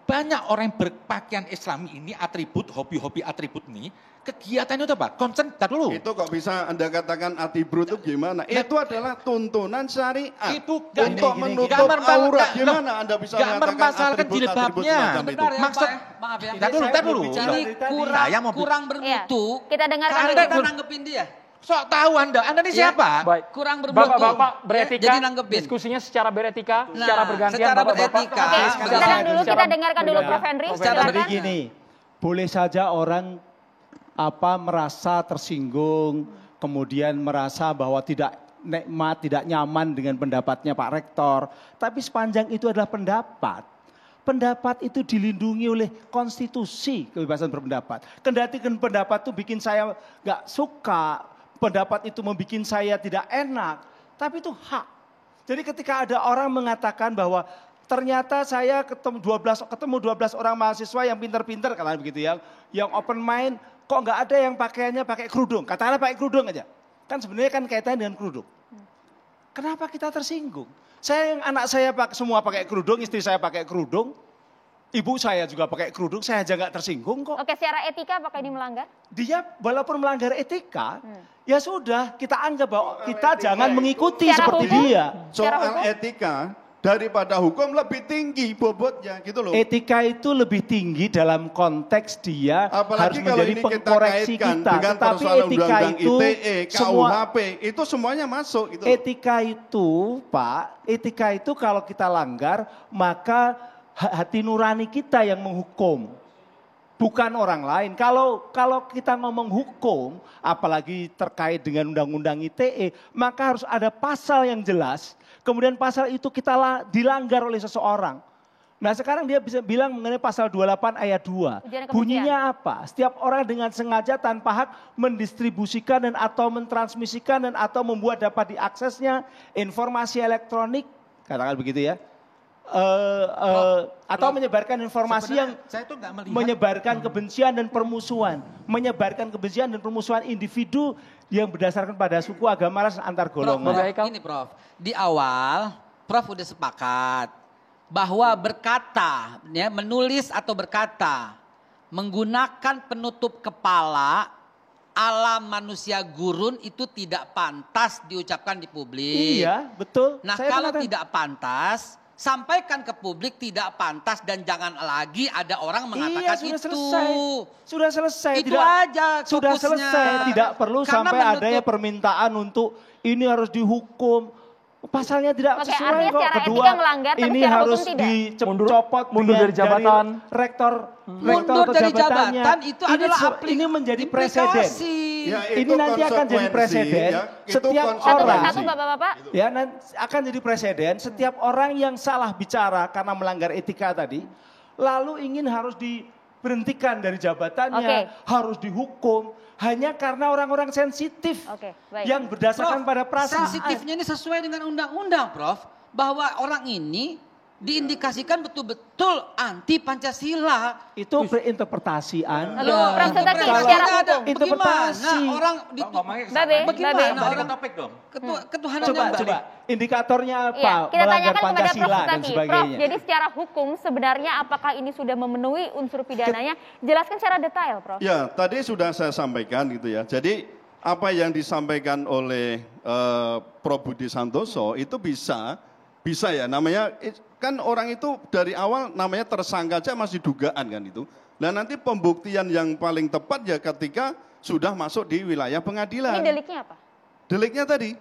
banyak orang yang berpakaian Islami ini atribut, hobi-hobi atribut ini kegiatannya itu apa? Concern, tar dulu. Itu kok bisa Anda katakan atibru itu gimana? Itu adalah tuntunan syariat. Itu untuk gini, menutup nggak aurat. loh, Gimana Anda bisa nggak mengatakan mempermasalahkan atribut-atribut jilbabnya. semacam itu? Sebentar ya, Maksud- Pak ya. Maaf ya. Tar dulu, tar dulu. Ini Saya mau kurang ya, bermutu. kita dengarkan Anda dulu. Kita nanggepin dia. sok tahu Anda ini Ya. siapa? Baik. Kurang bermutu. Bapak-bapak Ya, beretika, jadi nanggepin. diskusinya secara beretika, Nah, secara bergantian. secara Bapak-bapak. beretika. Oke, Secara- tenang dulu, kita secara dengarkan dulu Prof. bergantian. Henry, Prof. Jadi silakan. gini, boleh saja orang merasa tersinggung, kemudian merasa bahwa tidak nikmat, tidak nyaman dengan pendapatnya Pak Rektor. Tapi sepanjang itu adalah pendapat. Pendapat itu dilindungi oleh konstitusi kebebasan berpendapat. Kendati pendapat itu bikin saya nggak suka, pendapat itu membuat saya tidak enak, tapi itu hak. Jadi ketika ada orang mengatakan bahwa ternyata saya ketemu 12 orang mahasiswa yang pintar-pintar, katakan begitu ya, yang open mind, kok nggak ada yang pakaiannya pakai kerudung, katakanlah pakai kerudung aja. Kan sebenarnya kan kaitannya dengan kerudung. Kenapa kita tersinggung? Anak saya semua pakai kerudung, istri saya pakai kerudung, ibu saya juga pakai kerudung, saya aja nggak tersinggung kok. Oke, secara etika apakah ini melanggar? Dia walaupun melanggar etika, ya sudah kita anggap bahwa kita jangan mengikuti Secara seperti hukum? dia. Secara Soal hukum? etika daripada hukum lebih tinggi bobotnya gitu loh. Etika itu lebih tinggi dalam konteks dia harus Apalagi kalau menjadi ini kita pengkoreksi kaitkan kita. dengan Tetapi persoalan etika undang-undang itu ITE, semua KUHP, itu semuanya masuk gitu. etika itu, Pak, etika itu kalau kita langgar maka hati nurani kita yang menghukum. Bukan orang lain. Kalau kita ngomong hukum, apalagi terkait dengan undang-undang ITE, maka harus ada pasal yang jelas. Kemudian pasal itu kita dilanggar oleh seseorang. Nah sekarang dia bisa bilang mengenai pasal 28 ayat 2. Ujaran kebencian. Bunyinya apa? Setiap orang dengan sengaja tanpa hak mendistribusikan dan atau mentransmisikan dan atau membuat dapat diaksesnya informasi elektronik, katakan begitu ya. Atau menyebarkan informasi yang saya tuh nggak melihat menyebarkan kebencian dan permusuhan. Menyebarkan kebencian dan permusuhan individu yang berdasarkan pada suku, agama, ras, antar golongan. Baik, Kak. Ini Prof, di awal Prof udah sepakat bahwa berkata, ya, menulis atau berkata, menggunakan penutup kepala ala manusia gurun itu tidak pantas diucapkan di publik. Iya, betul. Nah Saya kalau mengatakan- tidak pantas, sampaikan ke publik tidak pantas dan jangan lagi ada orang mengatakan sudah itu. selesai. Sudah selesai. Itu aja sudah fokusnya. selesai. Tidak perlu Karena sampai adanya permintaan untuk ini harus dihukum. Pasalnya tidak Oke, sesuai artinya kok. secara Kedua, etika melanggar, tapi ini secara hukum harus tidak. dicopot Mundur dari jabatan. rektor Mundur atau dari jabatannya. jabatan itu adalah ini menjadi presiden. implikasi. Ya, Ini itu nanti akan jadi konsekuensi, presiden. ya. Itu Setiap Satu orang persatu Bapak-Bapak. ya nanti akan jadi presiden. Setiap orang yang salah bicara karena melanggar etika tadi, lalu ingin harus diberhentikan dari jabatannya, Oke. harus dihukum hanya karena orang-orang sensitif Oke, baik. yang berdasarkan Prof, pada perasaan. sensitifnya ini sesuai dengan undang-undang, Prof. Bahwa orang ini diindikasikan betul-betul anti Pancasila. Itu berinterpretasi Anda. Lalu, Prof. Sutaki, Kalau secara hukum. Bagaimana interpretasi. orang Babe, bagaimana Babe. orang topik dong. ketuhanan Coba, yang coba. Indikatornya apa? Iya, kita Melanggar tanyakan kepada Prof. Pancasila dan Sutaki. Prof, sebagainya. jadi secara hukum sebenarnya apakah ini sudah memenuhi unsur pidananya? Jelaskan secara detail, Prof. Ya, tadi sudah saya sampaikan gitu ya. Jadi apa yang disampaikan oleh Prof. Budi Santoso itu bisa ya, namanya kan orang itu dari awal namanya tersangka aja masih dugaan kan itu. Dan nanti pembuktian yang paling tepat ya ketika sudah masuk di wilayah pengadilan. Ini deliknya apa? Deliknya tadi,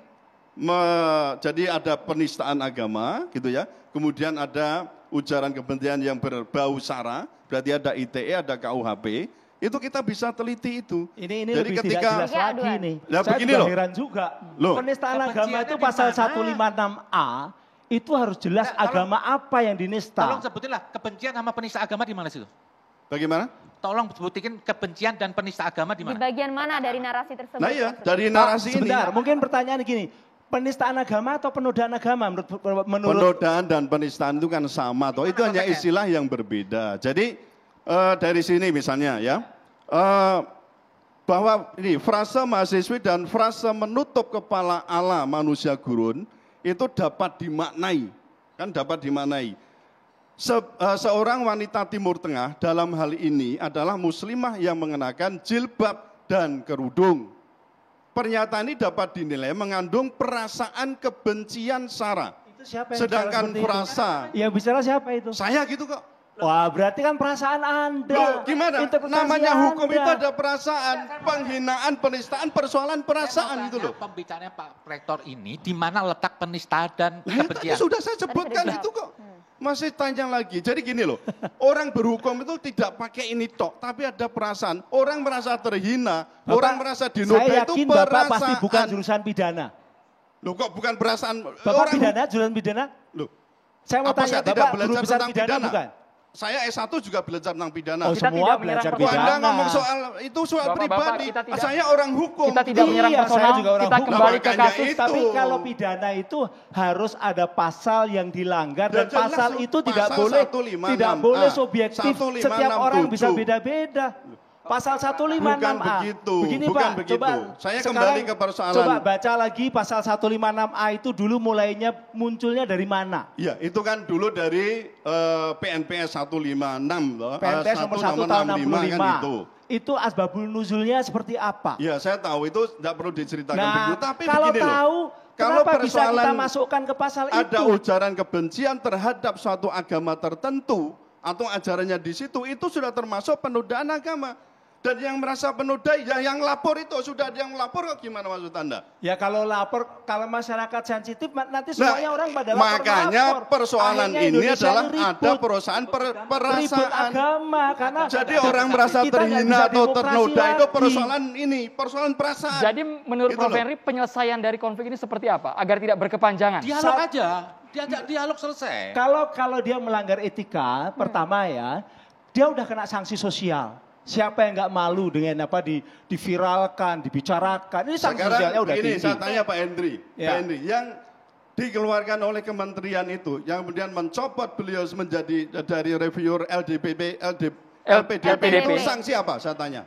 jadi ada penistaan agama gitu ya, kemudian ada ujaran kebencian yang berbau sara, berarti ada ITE, ada KUHP, itu kita bisa teliti itu. Ini Jadi lebih ketika- tidak jelas lagi Aduan. nih. Nah, Saya begini juga loh. heran juga. Loh. Penistaan agama Kebenciannya itu di pasal mana? 156A itu harus jelas Nah, tolong- agama apa yang dinista. Tolong sebutinlah kebencian sama penista agama di mana situ? Bagaimana? Tolong sebutin kebencian dan penista agama di Di mana? bagian mana dari narasi tersebut? Nah iya, Prof. dari Pak, narasi ini, sebentar, mungkin pertanyaan gini. Penistaan agama atau penodaan agama menurut penodaan dan penistaan itu kan sama, toh itu hanya konteksnya? istilah yang berbeda. Jadi dari sini misalnya ya, bahwa ini frase mahasiswi dan frase menutup kepala Allah manusia gurun itu dapat dimaknai, kan dapat dimaknai. Seorang wanita Timur Tengah dalam hal ini adalah muslimah yang mengenakan jilbab dan kerudung. Pernyataan ini dapat dinilai mengandung perasaan kebencian sara. itu siapa yang Sedangkan bicara seperti frasa, itu? Yang bicara siapa itu? saya gitu kok. Wah, berarti kan perasaan Anda. Loh, gimana? Interpretasi Namanya hukum Anda. itu ada perasaan, penghinaan, penistaan, persoalan perasaan gitu loh. Pembicaranya Pak Rektor ini di mana letak penistaan dan Nah, ya tadi kebencian? sudah saya sebutkan Tadi sudah itu kok. Masih tanya lagi. Jadi gini loh, orang berhukum itu tidak pakai ini tok, tapi ada perasaan. Orang merasa terhina, Bapak, orang merasa dinoda saya itu yakin perasaan. Bapak pasti bukan jurusan pidana. Loh kok bukan perasaan? Bapak pidana, jurusan pidana? Loh, Saya mau apa tanya, saya tidak Bapak belajar guru besar tentang pidana, pidana? bukan? Saya S1 juga belajar tentang pidana. Oh, Kita semua tidak belajar menyerang Anda pidana. ngomong soal itu soal Bapak-bapak, pribadi. kita tidak- Saya orang hukum. Kita tidak menyerang Iya, personal, saya juga orang kita hukum. kembali ke Makanya kasus. itu. Tapi kalau pidana itu harus ada pasal yang dilanggar dan Ya, jelas pasal tuh. itu tidak Pasal boleh 156A. tidak boleh subjektif. 156A. Setiap orang bisa beda-beda. Pasal 156A. Bukan begitu, Begini bukan Pak, begitu. coba Saya sekarang kembali ke persoalan. Coba baca lagi pasal 156A itu dulu mulainya munculnya dari mana? Iya, itu kan dulu dari PNPS 156 loh. PNPS nomor 1 tahun 65. kan itu. Itu asbabul nuzulnya seperti apa? Ya, saya tahu itu tidak perlu diceritakan Nah, begitu. Tapi kalau begini loh. tahu, Kalau kenapa bisa kita persoalan masukkan ke pasal ada itu? ujaran kebencian terhadap suatu agama tertentu atau ajarannya di situ, itu sudah termasuk penodaan agama. Dan yang merasa penodai, yang lapor itu sudah ada yang lapor kok, gimana maksud Anda? Ya kalau lapor, kalau masyarakat sensitif nanti semuanya orang pada lapor. Makanya persoalan Akhirnya ini Indonesia adalah ini ribut. ada perusahaan Ribut perasaan. agama karena Jadi orang merasa kita nggak terhina bisa atau demokrasi ternoda itu lagi. persoalan ini, persoalan perasaan. Jadi menurut Gitu Prof. loh. Henry penyelesaian dari konflik ini seperti apa? Agar tidak berkepanjangan. Dialog aja, diajak dialog selesai. Kalau dia melanggar etika, pertama ya, dia udah kena sanksi sosial. Siapa yang nggak malu dengan apa diviralkan, dibicarakan? Ini sanksi sosialnya Sekarang udah ini tinggi. saya tanya Pak Hendri, Ya. Pak Hendri, yang dikeluarkan oleh kementerian itu, yang kemudian mencopot beliau menjadi dari reviewer LPDP itu sanksi apa? Saya tanya.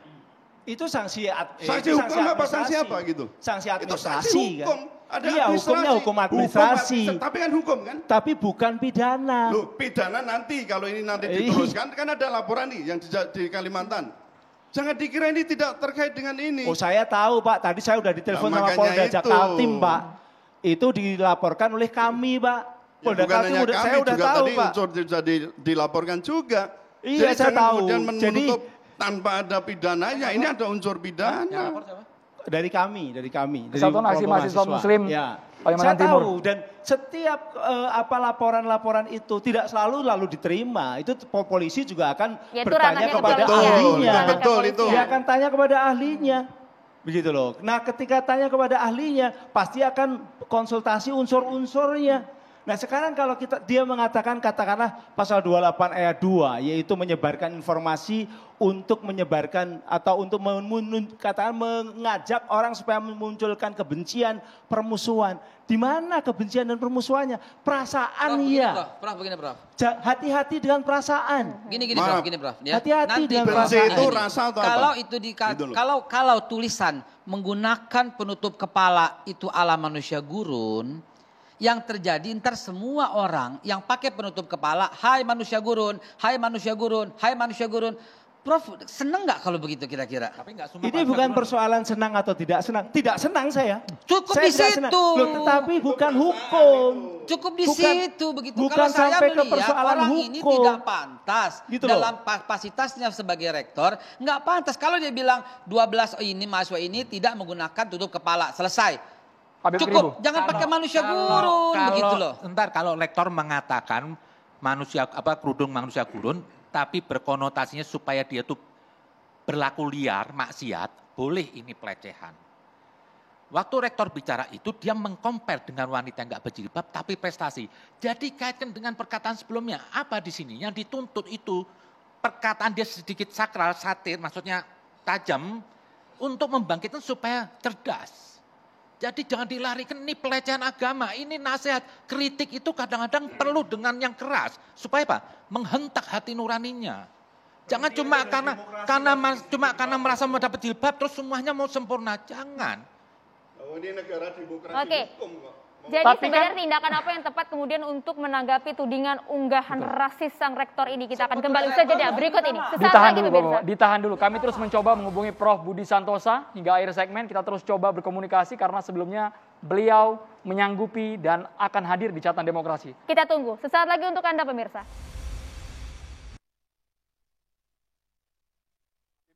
Itu sanksi Sanksi itu hukum apa sanksi administrasi. apa gitu? Sanksi Itu administrasi sanksi hukum. kan. Ada Iya, hukumnya hukum administrasi. Tapi kan hukum kan? Tapi bukan pidana. Loh, pidana nanti kalau ini nanti diteruskan kan ada laporan nih yang di Kalimantan. Jangan dikira ini tidak terkait dengan ini. Oh saya tahu Pak, tadi saya udah ditelepon Nah, sama makanya Polda itu. Jakarta Pak. Itu dilaporkan oleh kami Pak. Polda bukan Kaltim hanya kami, saya udah juga tahu, tadi Pak. unsur sudah dilaporkan juga. Iya, Jadi saya jangan tahu. kemudian Jadi menutup tanpa ada pidananya, ini ada unsur pidana. Dari kami, dari Kesatuan Aksi kelompok Mahasiswa Muslim Ya. Kalimantan Saya Timur. tahu dan setiap laporan-laporan itu tidak selalu diterima. Itu polisi juga akan Ya, itu bertanya ranahnya kepada kepolisian. ahlinya. Ranah Betul itu. kepolisian. Dia akan tanya kepada ahlinya. Begitu loh. Nah, ketika tanya kepada ahlinya, pasti akan konsultasi unsur-unsurnya. Nah, sekarang kalau dia mengatakan katakanlah pasal 28 ayat 2 yaitu menyebarkan informasi untuk menyebarkan atau untuk katakan mengajak orang supaya memunculkan kebencian, permusuhan. Di mana kebencian dan permusuhannya? Perasaan ya. Prof, begini Prof. Hati-hati dengan perasaan. Gini Maaf. Prof. Ya. Hati-hati Nanti dengan Benci perasaan. itu rasa atau apa? Kalau itu Gitu loh. kalau tulisan menggunakan penutup kepala itu ala manusia gurun, yang terjadi ntar semua orang yang pakai penutup kepala, hai manusia gurun, hai manusia gurun, hai manusia gurun. Prof, seneng nggak kalau begitu kira-kira? Tapi nggak semua Ini bukan persoalan senang atau tidak senang. Tidak senang saya. Cukup Saya di tidak situ. senang. Loh, tetapi bukan hukum. Cukup di Bukan- situ begitu. bukan Kalau saya sampai ke melihat persoalan orang ini hukum. tidak pantas Gitu loh. dalam kapasitasnya sebagai rektor, nggak pantas. Kalau dia bilang 12 ini mahasiswa ini tidak menggunakan tutup kepala, selesai. Habib Cukup, Kribo. jangan pakai manusia gurun begitu loh. Ntar kalau rektor mengatakan kerudung manusia gurun, tapi berkonotasinya supaya dia tuh berlaku liar, maksiat, boleh ini pelecehan. Waktu rektor bicara itu dia mengcompare dengan wanita yang nggak berjilbab tapi prestasi. Jadi kaitkan dengan perkataan sebelumnya. Apa di sini yang dituntut itu perkataan dia sedikit sakral, satir, maksudnya tajam untuk membangkitkan supaya cerdas. Jadi jangan dilarikan ini pelecehan agama, ini nasihat, kritik itu kadang-kadang perlu dengan yang keras supaya apa? Menghentak hati nuraninya. Jangan cuma karena merasa mau dapat jilbab terus semuanya mau sempurna, jangan. Oh, ini negara demokrasi Oke. hukum kok. Jadi Tapi sebenarnya tindakan apa yang tepat kemudian untuk menanggapi tudingan unggahan rasis sang rektor ini? Kita akan kembali usaha jeda berikut ini. Sesaat Ditahan lagi dulu, pemirsa. Bapak. Ditahan dulu. Kami terus mencoba menghubungi Prof. Budi Santosa hingga akhir segmen. Kita terus coba berkomunikasi karena sebelumnya beliau menyanggupi dan akan hadir di Catatan Demokrasi. Kita tunggu. Sesaat lagi untuk Anda pemirsa.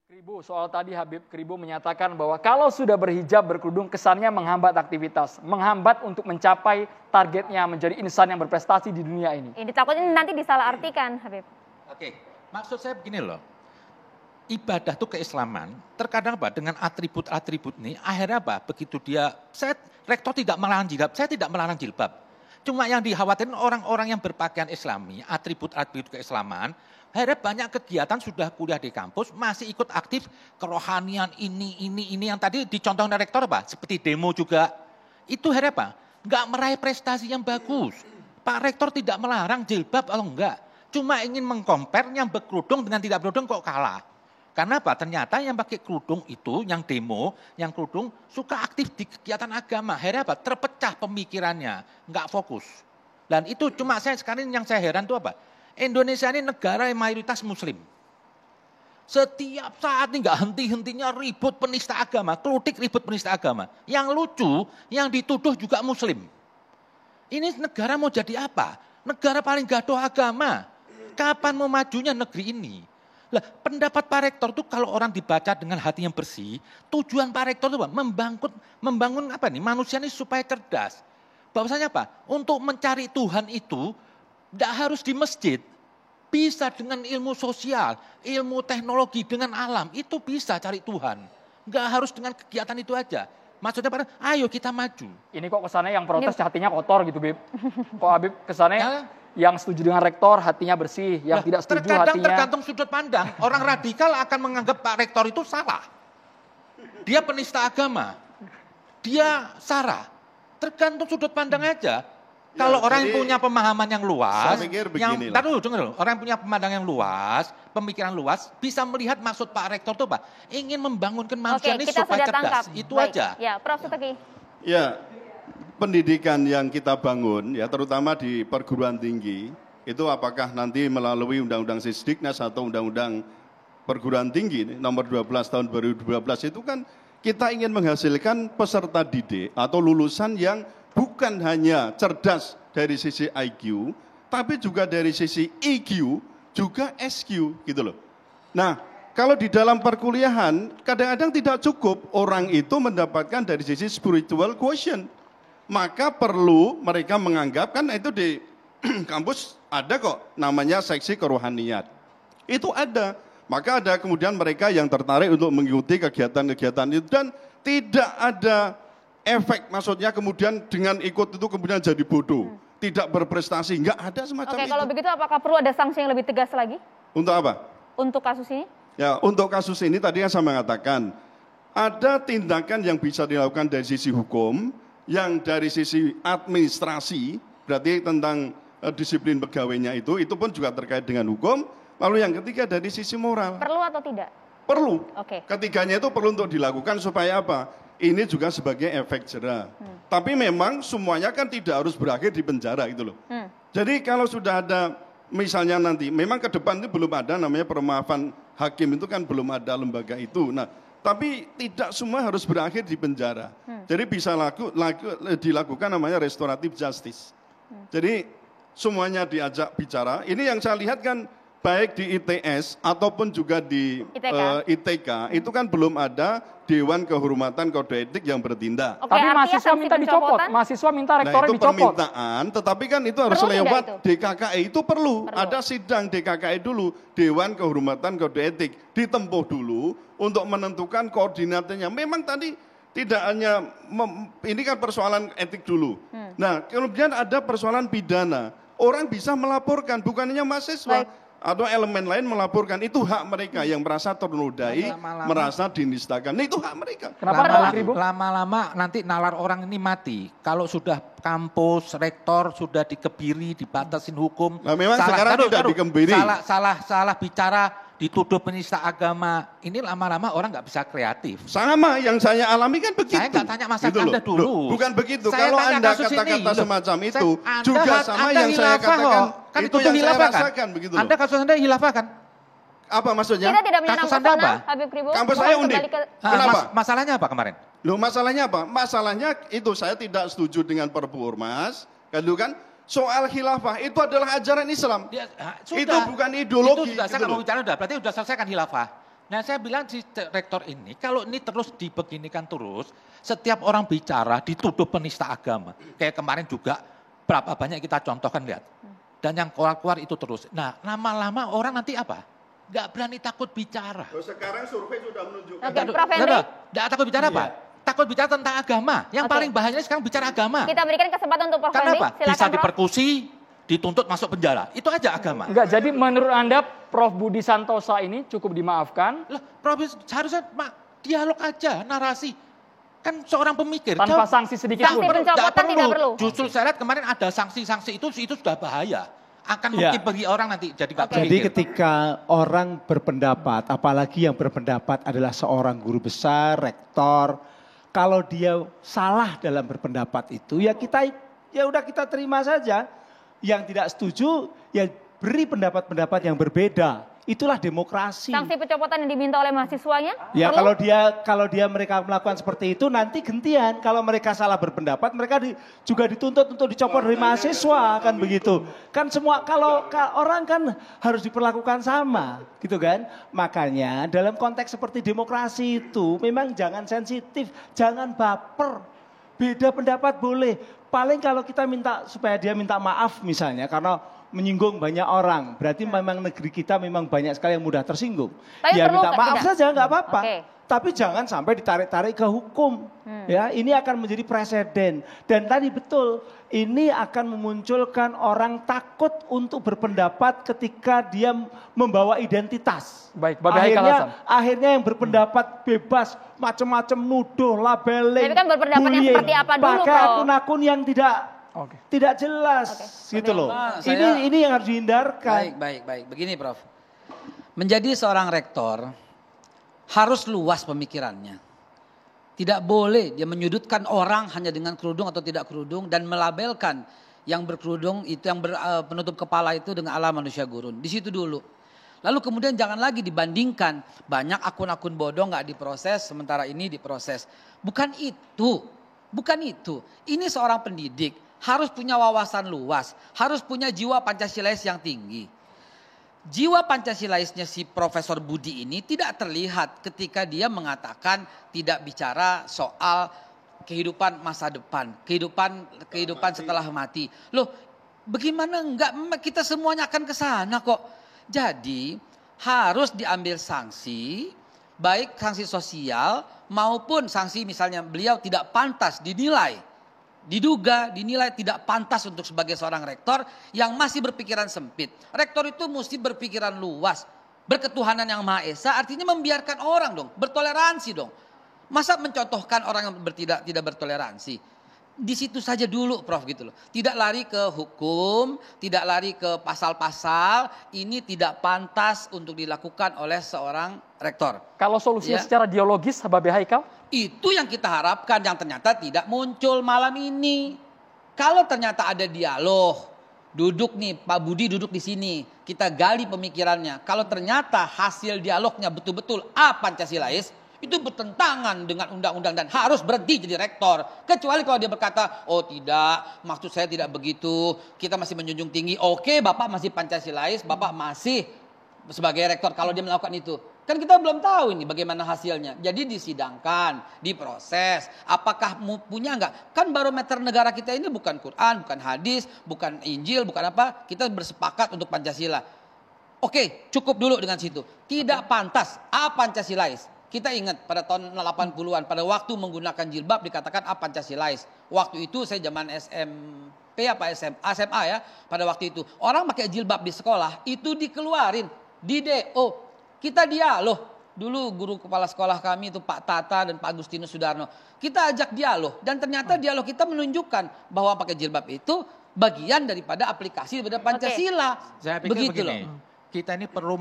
Kribo, soal tadi Habib Kribo menyatakan bahwa kalau sudah berhijab berkerudung kesannya menghambat aktivitas, menghambat untuk mencapai targetnya menjadi insan yang berprestasi di dunia ini. Ini takutnya nanti disalahartikan, Habib. Oke, maksud saya begini loh. Ibadah itu keislaman, terkadang apa dengan atribut-atribut ini, akhirnya apa? Begitu rektor tidak melarang jilbab, saya tidak melarang jilbab. Cuma yang dikhawatirkan orang-orang yang berpakaian islami, atribut-atribut keislaman, akhirnya banyak kegiatan sudah kuliah di kampus, masih ikut aktif kerohanian ini yang tadi dicontohkan rektor apa? Seperti demo juga. Itu akhirnya apa? Enggak meraih prestasi yang bagus. Pak Rektor tidak melarang jilbab atau enggak. Cuma ingin mengcompare yang berkerudung dengan tidak berkerudung kok kalah. Karena apa? Ternyata yang pakai kerudung itu, yang demo, yang kerudung suka aktif di kegiatan agama. Akhirnya apa? Terpecah pemikirannya, enggak fokus. Dan itu cuma sekarang yang saya heran itu apa? Indonesia ini negara yang mayoritas muslim. Setiap saat ini nggak henti-hentinya ribut penista agama, kelutik ribut penista agama. Yang lucu, yang dituduh juga muslim. Ini negara mau jadi apa? Negara paling gaduh agama. Kapan mau majunya negeri ini? Lah, pendapat Pak Rektor itu kalau orang dibaca dengan hati yang bersih, tujuan Pak Rektor itu apa? Membangun apa nih? Manusia ini supaya cerdas. Bahwasanya apa? Untuk mencari Tuhan itu tidak harus di masjid, bisa dengan ilmu sosial, ilmu teknologi, dengan alam, itu bisa cari Tuhan. Nggak harus dengan kegiatan itu aja. Maksudnya ayo kita maju. Ini kok kesannya yang protes hatinya kotor gitu, Bib. Kok Habib kesannya yang setuju dengan rektor hatinya bersih, yang tidak setuju hatinya. Tergantung sudut pandang. Orang radikal akan menganggap Pak Rektor itu salah. Dia penista agama. Dia sara. Tergantung sudut pandang aja. Kalau orang yang punya pemahaman yang luas, saya pikir begini orang yang punya pemahaman yang luas, pemikiran luas, bisa melihat maksud Pak Rektor itu apa? Ingin membangunkan manusia ini supaya cerdas. Itu baik. aja. Ya, Prof. Suteki. Ya, pendidikan yang kita bangun, ya terutama di perguruan tinggi, itu apakah nanti melalui Undang-Undang Sisdiknas atau Undang-Undang Perguruan Tinggi nomor 12 tahun 2012 itu kan kita ingin menghasilkan peserta didik atau lulusan yang bukan hanya cerdas dari sisi IQ, tapi juga dari sisi EQ, juga SQ gitu loh. Nah, kalau di dalam perkuliahan, kadang-kadang tidak cukup orang itu mendapatkan dari sisi spiritual quotient. Maka perlu mereka menganggap, kan itu di kampus ada kok namanya seksi kerohanian. Itu ada. Maka ada kemudian mereka yang tertarik untuk mengikuti kegiatan-kegiatan itu dan tidak ada efek, maksudnya kemudian dengan ikut itu kemudian jadi bodoh, tidak berprestasi, enggak ada semacam itu. Oke, kalau begitu apakah perlu ada sanksi yang lebih tegas lagi? Untuk apa? Untuk kasus ini? Ya, untuk kasus ini tadi yang saya mengatakan, ada tindakan yang bisa dilakukan dari sisi hukum, yang dari sisi administrasi, berarti tentang disiplin pegawainya itu pun juga terkait dengan hukum. Lalu yang ketiga dari sisi moral. Perlu atau tidak? Perlu. Oke. Ketiganya itu perlu untuk dilakukan supaya apa? Ini juga sebagai efek jera. Tapi memang semuanya kan tidak harus berakhir di penjara gitu loh. Jadi kalau sudah ada misalnya nanti, memang ke depan itu belum ada namanya permaafan hakim, itu kan belum ada lembaga itu. Nah, tapi tidak semua harus berakhir di penjara. Jadi bisa dilakukan namanya restoratif justice. Jadi semuanya diajak bicara. Ini yang saya lihat kan baik di ITS ataupun juga di ITK itu kan belum ada Dewan Kehormatan Kode Etik yang bertindak. Oke, Tapi artinya mahasiswa sanksi minta dicopot, pencopotan? mahasiswa minta Nah rektornya itu dicopot. permintaan, tetapi kan itu harus Perlu tidak lewat itu? DKKI, itu perlu. Ada sidang DKKI dulu, Dewan Kehormatan Kode Etik, ditempuh dulu untuk menentukan koordinatnya. Memang tadi tidak hanya, ini kan persoalan etik dulu. Nah kemudian ada persoalan pidana, orang bisa melaporkan, bukan hanya mahasiswa. Atau elemen lain melaporkan, itu hak mereka yang merasa ternodai, merasa dinistakan. Nah, itu hak mereka. Kenapa lama-lama nanti nalar orang ini mati. Kalau sudah kampus, rektor sudah dikebiri, dibatasin hukum. Nah, memang sekarang tidak dikebiri. Salah bicara, dituduh penista agama. Ini lama-lama orang nggak bisa kreatif. Sama yang saya alami kan begitu. Saya nggak tanya masalah gitu Anda dulu. Loh, bukan begitu. Saya kalau tanya Anda kasus kata-kata ini, semacam loh. itu, juga sama Anda yang saya katakan, kan itu yang saya hilafah kan? rasakan begitu loh. Anda kasus Anda hilafah kan? Apa maksudnya? Kita tidak menyenang Kasus Anda pesona, apa? Habib Kribo. Kampus Mohon saya Undip. kembali ke- Kenapa? Masalahnya apa kemarin? Loh masalahnya apa? Masalahnya itu saya tidak setuju dengan Perpu Ormas, kan? Soal khilafah itu adalah ajaran Islam. Itu bukan ideologi. Itu sudah, saya gitu nggak mau loh. bicara, berarti sudah selesaikan khilafah. Nah saya bilang si rektor ini, kalau ini terus dibeginikan terus, setiap orang bicara dituduh penista agama. Kayak kemarin juga, berapa banyak kita contohkan, lihat. Dan yang keluar-keluar itu terus. Nah lama-lama orang nanti apa? Nggak berani takut bicara. Sekarang survei sudah menunjukkan. Oke, Prof. Henry. Nggak takut bicara apa? Takut bicara tentang agama. Yang paling bahayanya sekarang bicara agama. Kita berikan kesempatan untuk Prof. Karena Henry. apa? Silakan, Bisa Prof. diperkusi, dituntut masuk penjara. Itu aja agama. Enggak, jadi menurut Anda Prof. Budi Santosa ini cukup dimaafkan Lah, Prof. Seharusnya dialog aja, narasi. Kan seorang pemikir. tanpa sanksi sedikit Sanksi pun. pencopotan tidak perlu. Justru saya lihat kemarin ada sanksi-sanksi itu sudah bahaya. Akan Ya. mungkin bagi orang nanti jadi nggak Jadi berpikir. ketika orang berpendapat, apalagi yang berpendapat adalah seorang guru besar, rektor, kalau dia salah dalam berpendapat itu, ya udah kita terima saja. Yang tidak setuju, ya beri pendapat-pendapat yang berbeda. Itulah demokrasi. Sanksi pencopotan yang diminta oleh mahasiswanya? Ya perlu? kalau dia mereka melakukan seperti itu nanti gantian. Kalau mereka salah berpendapat mereka juga dituntut untuk dicopot dari mahasiswa kan begitu. Kan semua kalau orang kan harus diperlakukan sama gitu kan. Makanya dalam konteks seperti demokrasi itu memang jangan sensitif, jangan baper. Beda pendapat boleh. Paling kalau kita minta supaya dia minta maaf misalnya karena menyinggung banyak orang. Berarti memang negeri kita memang banyak sekali yang mudah tersinggung. Tapi Ya perlu minta maaf tidak? saja nggak apa-apa. Oke. Tapi jangan sampai ditarik-tarik ke hukum. Ya, ini akan menjadi presiden. Dan tadi betul, ini akan memunculkan orang takut untuk berpendapat ketika dia membawa identitas. Baik, Bapak Haikal Hasan. Akhirnya yang berpendapat bebas, macam-macam nuduh, labeling, Tapi kan berpendapat yang bullying, seperti apa dulu, pakai Prof? akun-akun yang Oke. tidak jelas, gitu loh. Ini yang harus dihindarkan. Baik. Begini Prof. Menjadi seorang rektor harus luas pemikirannya. Tidak boleh dia menyudutkan orang hanya dengan kerudung atau tidak kerudung dan melabelkan yang berkerudung itu yang penutup kepala itu dengan ala manusia gurun. Di situ dulu. Lalu kemudian jangan lagi dibandingkan banyak akun-akun bodoh nggak diproses sementara ini diproses. Bukan itu. Ini seorang pendidik harus punya wawasan luas, harus punya jiwa Pancasilais yang tinggi. Jiwa Pancasilaisnya si Profesor Budi ini tidak terlihat ketika dia mengatakan tidak bicara soal kehidupan masa depan, kehidupan setelah mati. Loh, bagaimana enggak, kita semuanya akan ke sana kok. Jadi harus diambil sanksi, baik sanksi sosial maupun sanksi misalnya beliau tidak pantas dinilai, dinilai tidak pantas untuk sebagai seorang rektor yang masih berpikiran sempit. Rektor itu mesti berpikiran luas, berketuhanan yang Maha Esa, artinya membiarkan orang dong, bertoleransi dong. Masa mencontohkan orang yang tidak bertoleransi? Di situ saja dulu Prof gitu loh. Tidak lari ke hukum, tidak lari ke pasal-pasal, ini tidak pantas untuk dilakukan oleh seorang rektor. Kalau solusinya secara dialogis, Babe Haikal? Itu yang kita harapkan, yang ternyata tidak muncul malam ini. Kalau ternyata ada dialog, duduk nih Pak Budi duduk di sini, kita gali pemikirannya. Kalau ternyata hasil dialognya betul-betul Pancasilais, itu bertentangan dengan undang-undang dan harus berhenti jadi rektor. Kecuali kalau dia berkata, oh tidak, maksud saya tidak begitu, kita masih menjunjung tinggi. Oke, Bapak masih Pancasilais, Bapak masih sebagai rektor kalau dia melakukan itu. Kan kita belum tahu ini bagaimana hasilnya. Jadi disidangkan, diproses. Apakah punya enggak? Kan barometer negara kita ini bukan Quran, bukan hadis, bukan Injil, bukan apa. Kita bersepakat untuk Pancasila. Oke, cukup dulu dengan situ. Tidak pantas Pancasilais. Kita ingat pada tahun 80-an, pada waktu menggunakan jilbab dikatakan Pancasilais. Waktu itu saya zaman SMP apa SMA ya, pada waktu itu. Orang pakai jilbab di sekolah, itu dikeluarin, di DO. Kita dialog. Dulu guru kepala sekolah kami itu Pak Tata dan Pak Agustinus Sudarno. Kita ajak dialog dan ternyata dialog kita menunjukkan bahwa pakai jilbab itu bagian daripada aplikasi daripada Pancasila. Saya pikir begitu begini. loh. Kita ini perlu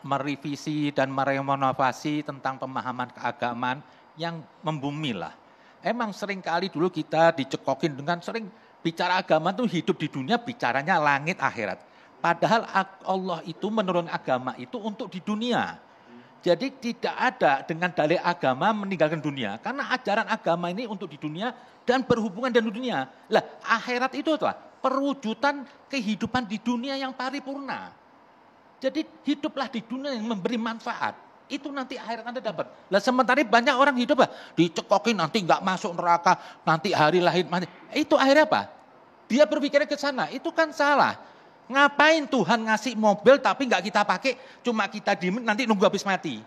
merevisi dan merenovasi tentang pemahaman keagamaan yang membumi lah. Emang sering kali dulu kita dicekokin dengan sering bicara agama itu hidup di dunia bicaranya langit akhirat. Padahal Allah itu menurunkan agama itu untuk di dunia. Jadi tidak ada dengan dalih agama meninggalkan dunia. Karena ajaran agama ini untuk di dunia dan berhubungan dengan dunia. Lah akhirat itu adalah perwujudan kehidupan di dunia yang paripurna. Jadi hiduplah di dunia yang memberi manfaat. Itu nanti akhirat Anda dapat. Lah sementara banyak orang hidup dicekokin nanti nggak masuk neraka, nanti hari lahir mati. Itu akhirnya apa? Dia berpikirnya ke sana. Itu kan salah. Ngapain Tuhan ngasih mobil tapi nggak kita pakai, cuma kita diemin nanti nunggu habis mati.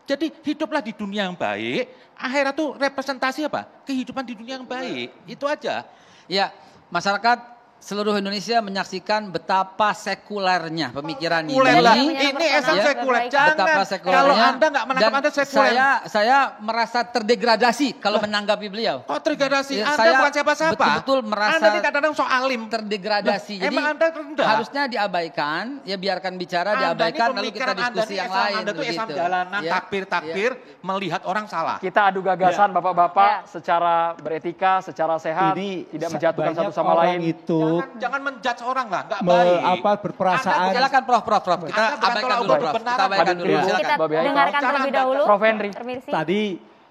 Jadi hiduplah di dunia yang baik. Akhirat itu representasi apa? Kehidupan di dunia yang baik. Itu aja. Ya, masyarakat seluruh Indonesia menyaksikan betapa sekulernya pemikiran ini esensi sekuler. Betapa sekulernya. Kalau Anda nggak menangkap Anda sekuler. Saya merasa terdegradasi kalau menanggapi beliau. Oh terdegradasi? Ya, Anda bukan siapa-siapa. Betul-betul merasa Anda ini kadang-kadang sok alim. Terdegradasi. Jadi emang Anda rendah? harusnya diabaikan, ya biarkan bicara, diabaikan lalu kita diskusi yang lain. Anda itu Islam jalanan, takbir, melihat orang salah. Kita adu gagasan Bapak-bapak secara beretika, secara sehat, tidak menjatuhkan satu sama lain. Itu Jangan menjudge orang lah, nggak baik. Berperasaan. Silakan Prof. Kita abaikan dulu Prof. Kita abaikan dulu. Kita dengarkan terlebih dahulu. Prof. Henry. Tadi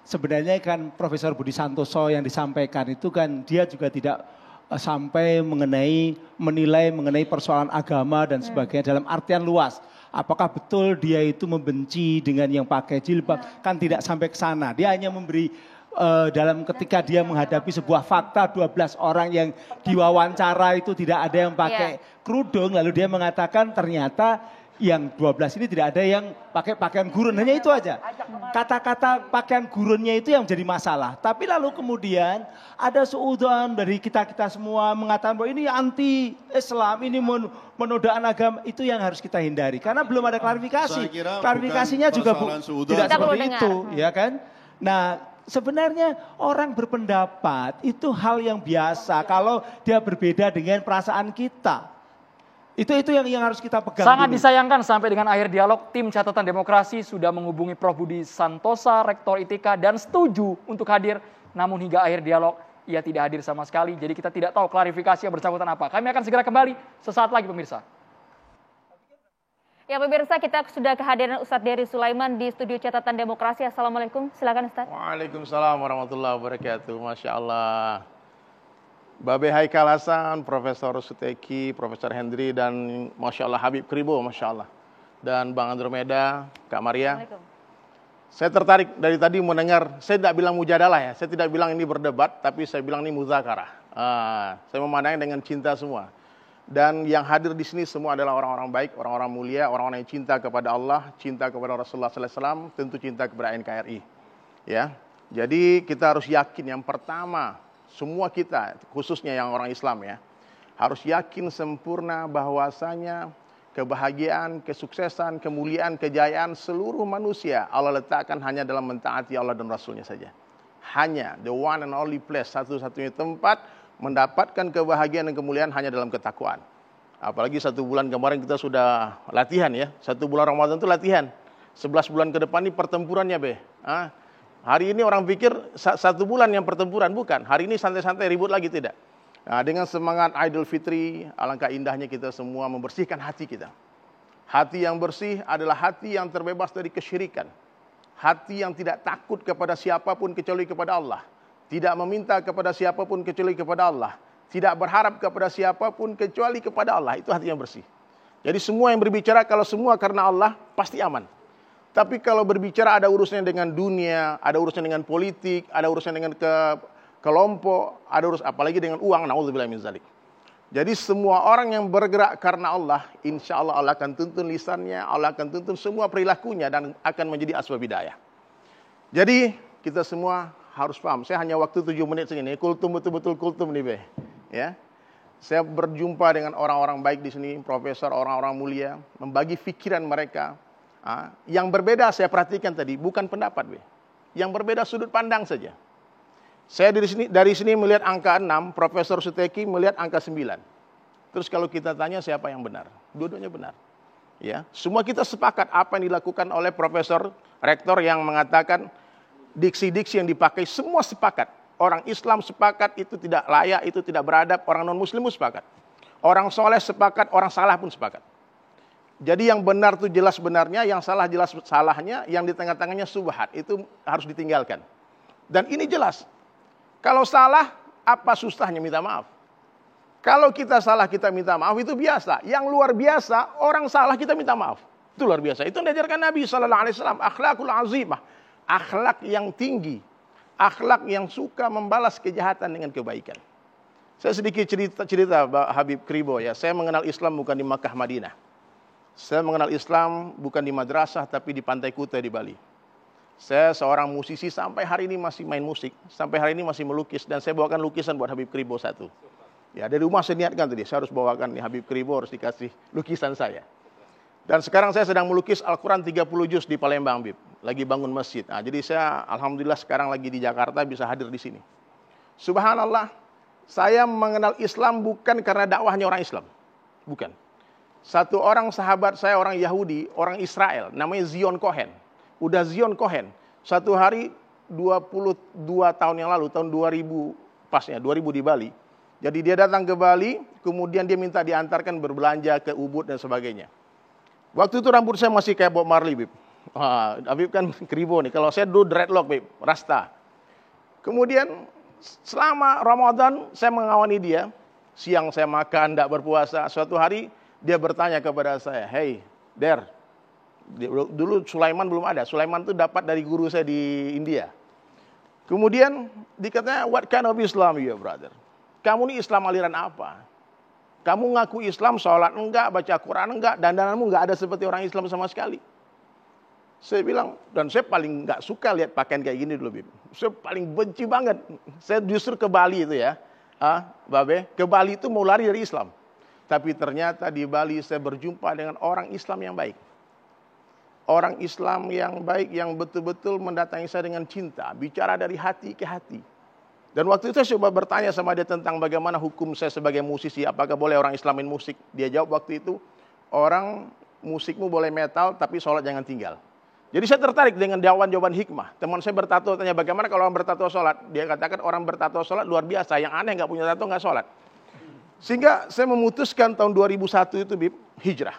sebenarnya kan Profesor Budi Santoso yang disampaikan itu kan dia juga tidak sampai menilai mengenai persoalan agama dan sebagainya dalam artian luas. Apakah betul dia itu membenci dengan yang pakai jilbab? Kan tidak sampai ke sana. Dia hanya memberi dalam ketika dia menghadapi sebuah fakta 12 orang yang diwawancara itu tidak ada yang pakai kerudung, lalu dia mengatakan ternyata yang 12 ini tidak ada yang pakai pakaian gurun, hanya itu aja. Kata-kata pakaian gurunnya itu yang menjadi masalah. Tapi lalu kemudian ada suudzon dari kita-kita semua mengatakan bahwa ini anti Islam, ini menodaan agama, itu yang harus kita hindari. Karena belum ada klarifikasi. Klarifikasinya juga tidak seperti itu, ya kan? Nah, sebenarnya orang berpendapat itu hal yang biasa kalau dia berbeda dengan perasaan kita. Itu yang harus kita pegang. Sangat dulu. disayangkan sampai dengan akhir dialog tim catatan demokrasi sudah menghubungi Prof. Budi Santosa, Rektor ITK dan setuju untuk hadir. Namun hingga akhir dialog ia tidak hadir sama sekali. Jadi kita tidak tahu klarifikasi yang bersangkutan apa. Kami akan segera kembali sesaat lagi pemirsa. Ya pemirsa, kita sudah kehadiran Ustadz Dery Sulaiman di studio catatan demokrasi. Assalamualaikum, silakan Ustadz. Waalaikumsalam warahmatullahi wabarakatuh. Masya Allah. Babe Haikal Hasan, Profesor Suteki, Profesor Hendri, dan Masya Allah Habib Kribo, Masya Allah. Dan Bang Andromeda, Kak Maria. Saya tertarik dari tadi mendengar, saya tidak bilang mujadalah ya, saya tidak bilang ini berdebat, tapi saya bilang ini muzakarah. Saya memandangnya dengan cinta semua. Dan yang hadir di sini semua adalah orang-orang baik, orang-orang mulia, orang-orang yang cinta kepada Allah, cinta kepada Rasulullah SAW, tentu cinta kepada NKRI. Ya, jadi kita harus yakin yang pertama, semua kita, khususnya yang orang Islam ya, harus yakin sempurna bahwasanya kebahagiaan, kesuksesan, kemuliaan, kejayaan seluruh manusia Allah letakkan hanya dalam mentaati Allah dan Rasulnya saja. Hanya the one and only place, satu-satunya tempat mendapatkan kebahagiaan dan kemuliaan hanya dalam ketakwaan. Apalagi 1 bulan kemarin kita sudah latihan ya. 1 bulan Ramadan itu latihan. 11 bulan ke depan ini pertempurannya be. Hari ini orang pikir 1 bulan yang pertempuran, bukan. Hari ini santai-santai ribut lagi, tidak. Nah, dengan semangat Idul Fitri, alangkah indahnya kita semua membersihkan hati kita. Hati yang bersih adalah hati yang terbebas dari kesyirikan. Hati yang tidak takut kepada siapapun kecuali kepada Allah. Tidak meminta kepada siapapun kecuali kepada Allah. Tidak berharap kepada siapapun kecuali kepada Allah. Itu hati yang bersih. Jadi semua yang berbicara kalau semua karena Allah, pasti aman. Tapi kalau berbicara ada urusannya dengan dunia, ada urusannya dengan politik, ada urusannya dengan kelompok, ada apalagi dengan uang, naudzubillah min zalik. Jadi semua orang yang bergerak karena Allah, insya Allah Allah akan tuntun lisannya, Allah akan tuntun semua perilakunya dan akan menjadi asbab hidayah. Jadi kita semua harus paham. Saya hanya waktu 7 menit segini. Kultum betul-betul kultum nih be. Ya. Saya berjumpa dengan orang-orang baik di sini, profesor, orang-orang mulia, membagi pikiran mereka. Yang berbeda saya perhatikan tadi bukan pendapat be. Yang berbeda sudut pandang saja. Saya dari sini melihat angka 6, Profesor Suteki melihat angka 9. Terus kalau kita tanya siapa yang benar? Dua-duanya benar. Ya, semua kita sepakat apa yang dilakukan oleh Profesor Rektor yang mengatakan diksi-diksi yang dipakai semua sepakat. Orang Islam sepakat itu tidak layak, itu tidak beradab, orang non-muslim pun sepakat. Orang soleh sepakat, orang salah pun sepakat. Jadi yang benar itu jelas benarnya, yang salah jelas salahnya, yang di tengah-tengahnya subhat, itu harus ditinggalkan. Dan ini jelas. Kalau salah, apa susahnya minta maaf? Kalau kita salah, kita minta maaf, itu biasa. Yang luar biasa, orang salah kita minta maaf. Itu luar biasa. Itu yang diajarkan Nabi SAW. Akhlakul azimah. Akhlak yang tinggi. Akhlak yang suka membalas kejahatan dengan kebaikan. Saya sedikit cerita Habib Kribo ya. Saya mengenal Islam bukan di Makkah Madinah. Saya mengenal Islam bukan di madrasah, tapi di Pantai Kuta di Bali. Saya seorang musisi sampai hari ini masih main musik. Sampai hari ini masih melukis. Dan saya bawakan lukisan buat Habib Kribo 1. Ya, dari rumah saya niatkan tadi, saya harus bawakan nih Habib Kribo, harus dikasih lukisan saya. Dan sekarang saya sedang melukis Al-Quran 30 juz di Palembang, Bib. Lagi bangun masjid. Nah, jadi saya alhamdulillah sekarang lagi di Jakarta bisa hadir di sini. Subhanallah, saya mengenal Islam bukan karena dakwahnya orang Islam. Bukan. Satu orang sahabat saya, orang Yahudi, orang Israel, namanya Zion Cohen. Udah Zion Cohen. Satu hari 22 tahun yang lalu, tahun 2000 pasnya, 2000 di Bali. Jadi dia datang ke Bali, kemudian dia minta diantarkan berbelanja ke Ubud dan sebagainya. Waktu itu rambut saya masih kayak Bob Marley, Bib. Habib kan Kribo nih. Kalau saya dulu dreadlock, Bib, rasta. Kemudian selama Ramadan saya mengawani dia. Siang saya makan, tidak berpuasa. Suatu hari dia bertanya kepada saya, "Hey, Der." Dulu Sulaiman belum ada. Sulaiman itu dapat dari guru saya di India. Kemudian dikatanya, "What kind of Islam you, brother?" Kamu ini Islam aliran apa? Kamu ngaku Islam, sholat enggak, baca Quran enggak, dandananmu enggak ada seperti orang Islam sama sekali. Saya bilang, dan saya paling enggak suka lihat pakaian kayak gini dulu, Bib. Saya paling benci banget. Saya justru ke Bali itu ya, Babe, ke Bali itu mau lari dari Islam. Tapi ternyata di Bali saya berjumpa dengan orang Islam yang baik. Orang Islam yang baik, yang betul-betul mendatangi saya dengan cinta, bicara dari hati ke hati. Dan waktu itu saya coba bertanya sama dia tentang bagaimana hukum saya sebagai musisi, apakah boleh orang Islamin musik. Dia jawab waktu itu, orang musikmu boleh metal, tapi sholat jangan tinggal. Jadi saya tertarik dengan jawaban hikmah. Teman saya bertato tanya bagaimana kalau orang bertato sholat. Dia katakan orang bertato sholat luar biasa, yang aneh nggak punya tato nggak sholat. Sehingga saya memutuskan tahun 2001 itu, Bib, hijrah.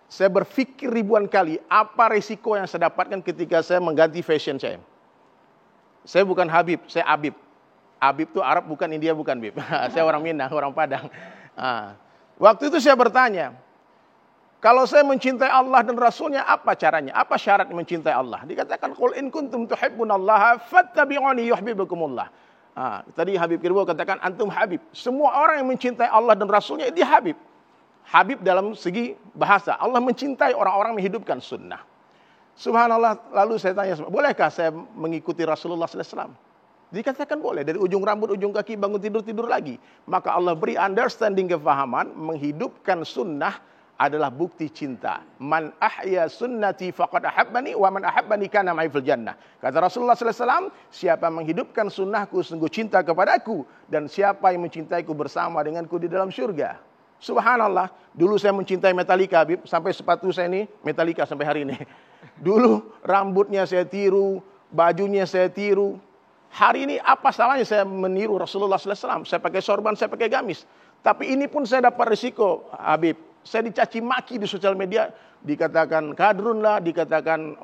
Saya berpikir ribuan kali, apa resiko yang saya dapatkan ketika saya mengganti fashion saya. Saya bukan Habib, saya Abib. Habib itu Arab bukan India, bukan Bib. Saya orang Minang, orang Padang. Waktu itu saya bertanya, kalau saya mencintai Allah dan Rasulnya, apa caranya? Apa syarat mencintai Allah? Dikatakan, Qul in kuntum tuhibbunallaha fattabi'uni yuhibbukumullah. Tadi Habib Kirbo katakan, antum Habib. Semua orang yang mencintai Allah dan Rasulnya, dia Habib. Habib dalam segi bahasa. Allah mencintai orang-orang menghidupkan sunnah. Subhanallah, lalu saya tanya, bolehkah saya mengikuti Rasulullah SAW? Dikatakan boleh, dari ujung rambut, ujung kaki, bangun tidur lagi. Maka Allah beri understanding, kefahaman, menghidupkan sunnah adalah bukti cinta. Man ahya sunnati faqad ahabbani wa man ahabbani kana ma'i fil jannah. Kata Rasulullah SAW, siapa menghidupkan sunnahku sungguh cinta kepadaku, dan siapa yang mencintaiku bersama denganku di dalam surga. Subhanallah, dulu saya mencintai Metallica, Habib, sampai sepatu saya ini Metallica sampai hari ini. Dulu rambutnya saya tiru, bajunya saya tiru. Hari ini apa salahnya saya meniru Rasulullah SAW? Saya pakai sorban, saya pakai gamis. Tapi ini pun saya dapat risiko, Habib. Saya dicaci maki di sosial media, dikatakan kadrun lah, dikatakan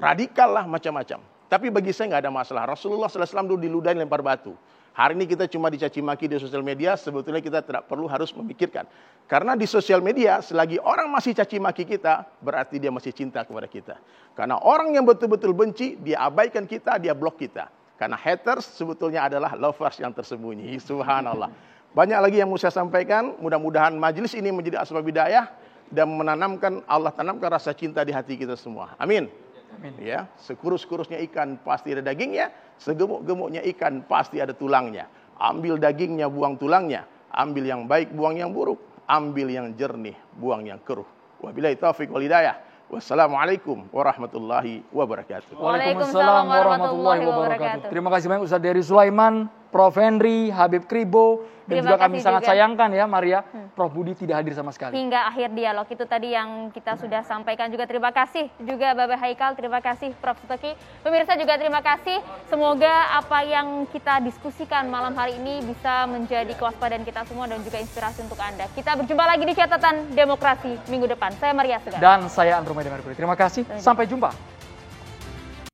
radikal lah, macam-macam. Tapi bagi saya nggak ada masalah. Rasulullah SAW dulu diludahin lempar batu. Hari ini kita cuma dicaci maki di sosial media, sebetulnya kita tidak perlu harus memikirkan. Karena di sosial media, selagi orang masih caci maki kita, berarti dia masih cinta kepada kita. Karena orang yang betul-betul benci, dia abaikan kita, dia blok kita. Karena haters sebetulnya adalah lovers yang tersembunyi. Subhanallah. Banyak lagi yang mau saya sampaikan. Mudah-mudahan majelis ini menjadi asbab hidayah dan menanamkan, Allah tanamkan rasa cinta di hati kita semua. Amin. Amin. Ya, sekurus-kurusnya ikan pasti ada dagingnya, segemuk-gemuknya ikan pasti ada tulangnya. Ambil dagingnya, buang tulangnya. Ambil yang baik, buang yang buruk. Ambil yang jernih, buang yang keruh. Wabillahi taufiq wal hidayah. Wassalamualaikum warahmatullahi wabarakatuh. Waalaikumsalam warahmatullahi wabarakatuh. Terima kasih banyak Ustaz Dery Sulaiman, Prof. Henry, Habib Kribo, dan juga kami sangat sayangkan ya Maria, Prof. Budi tidak hadir sama sekali. Hingga akhir dialog itu tadi yang kita sudah sampaikan juga. Terima kasih juga Bapak Haikal, terima kasih Prof. Suteki. Pemirsa juga terima kasih. Semoga apa yang kita diskusikan malam hari ini bisa menjadi kewaspadaan kita semua dan juga inspirasi untuk Anda. Kita berjumpa lagi di Catatan Demokrasi minggu depan. Saya Maria Segar. Dan saya Andromeda Mercury. Terima kasih, sampai jumpa.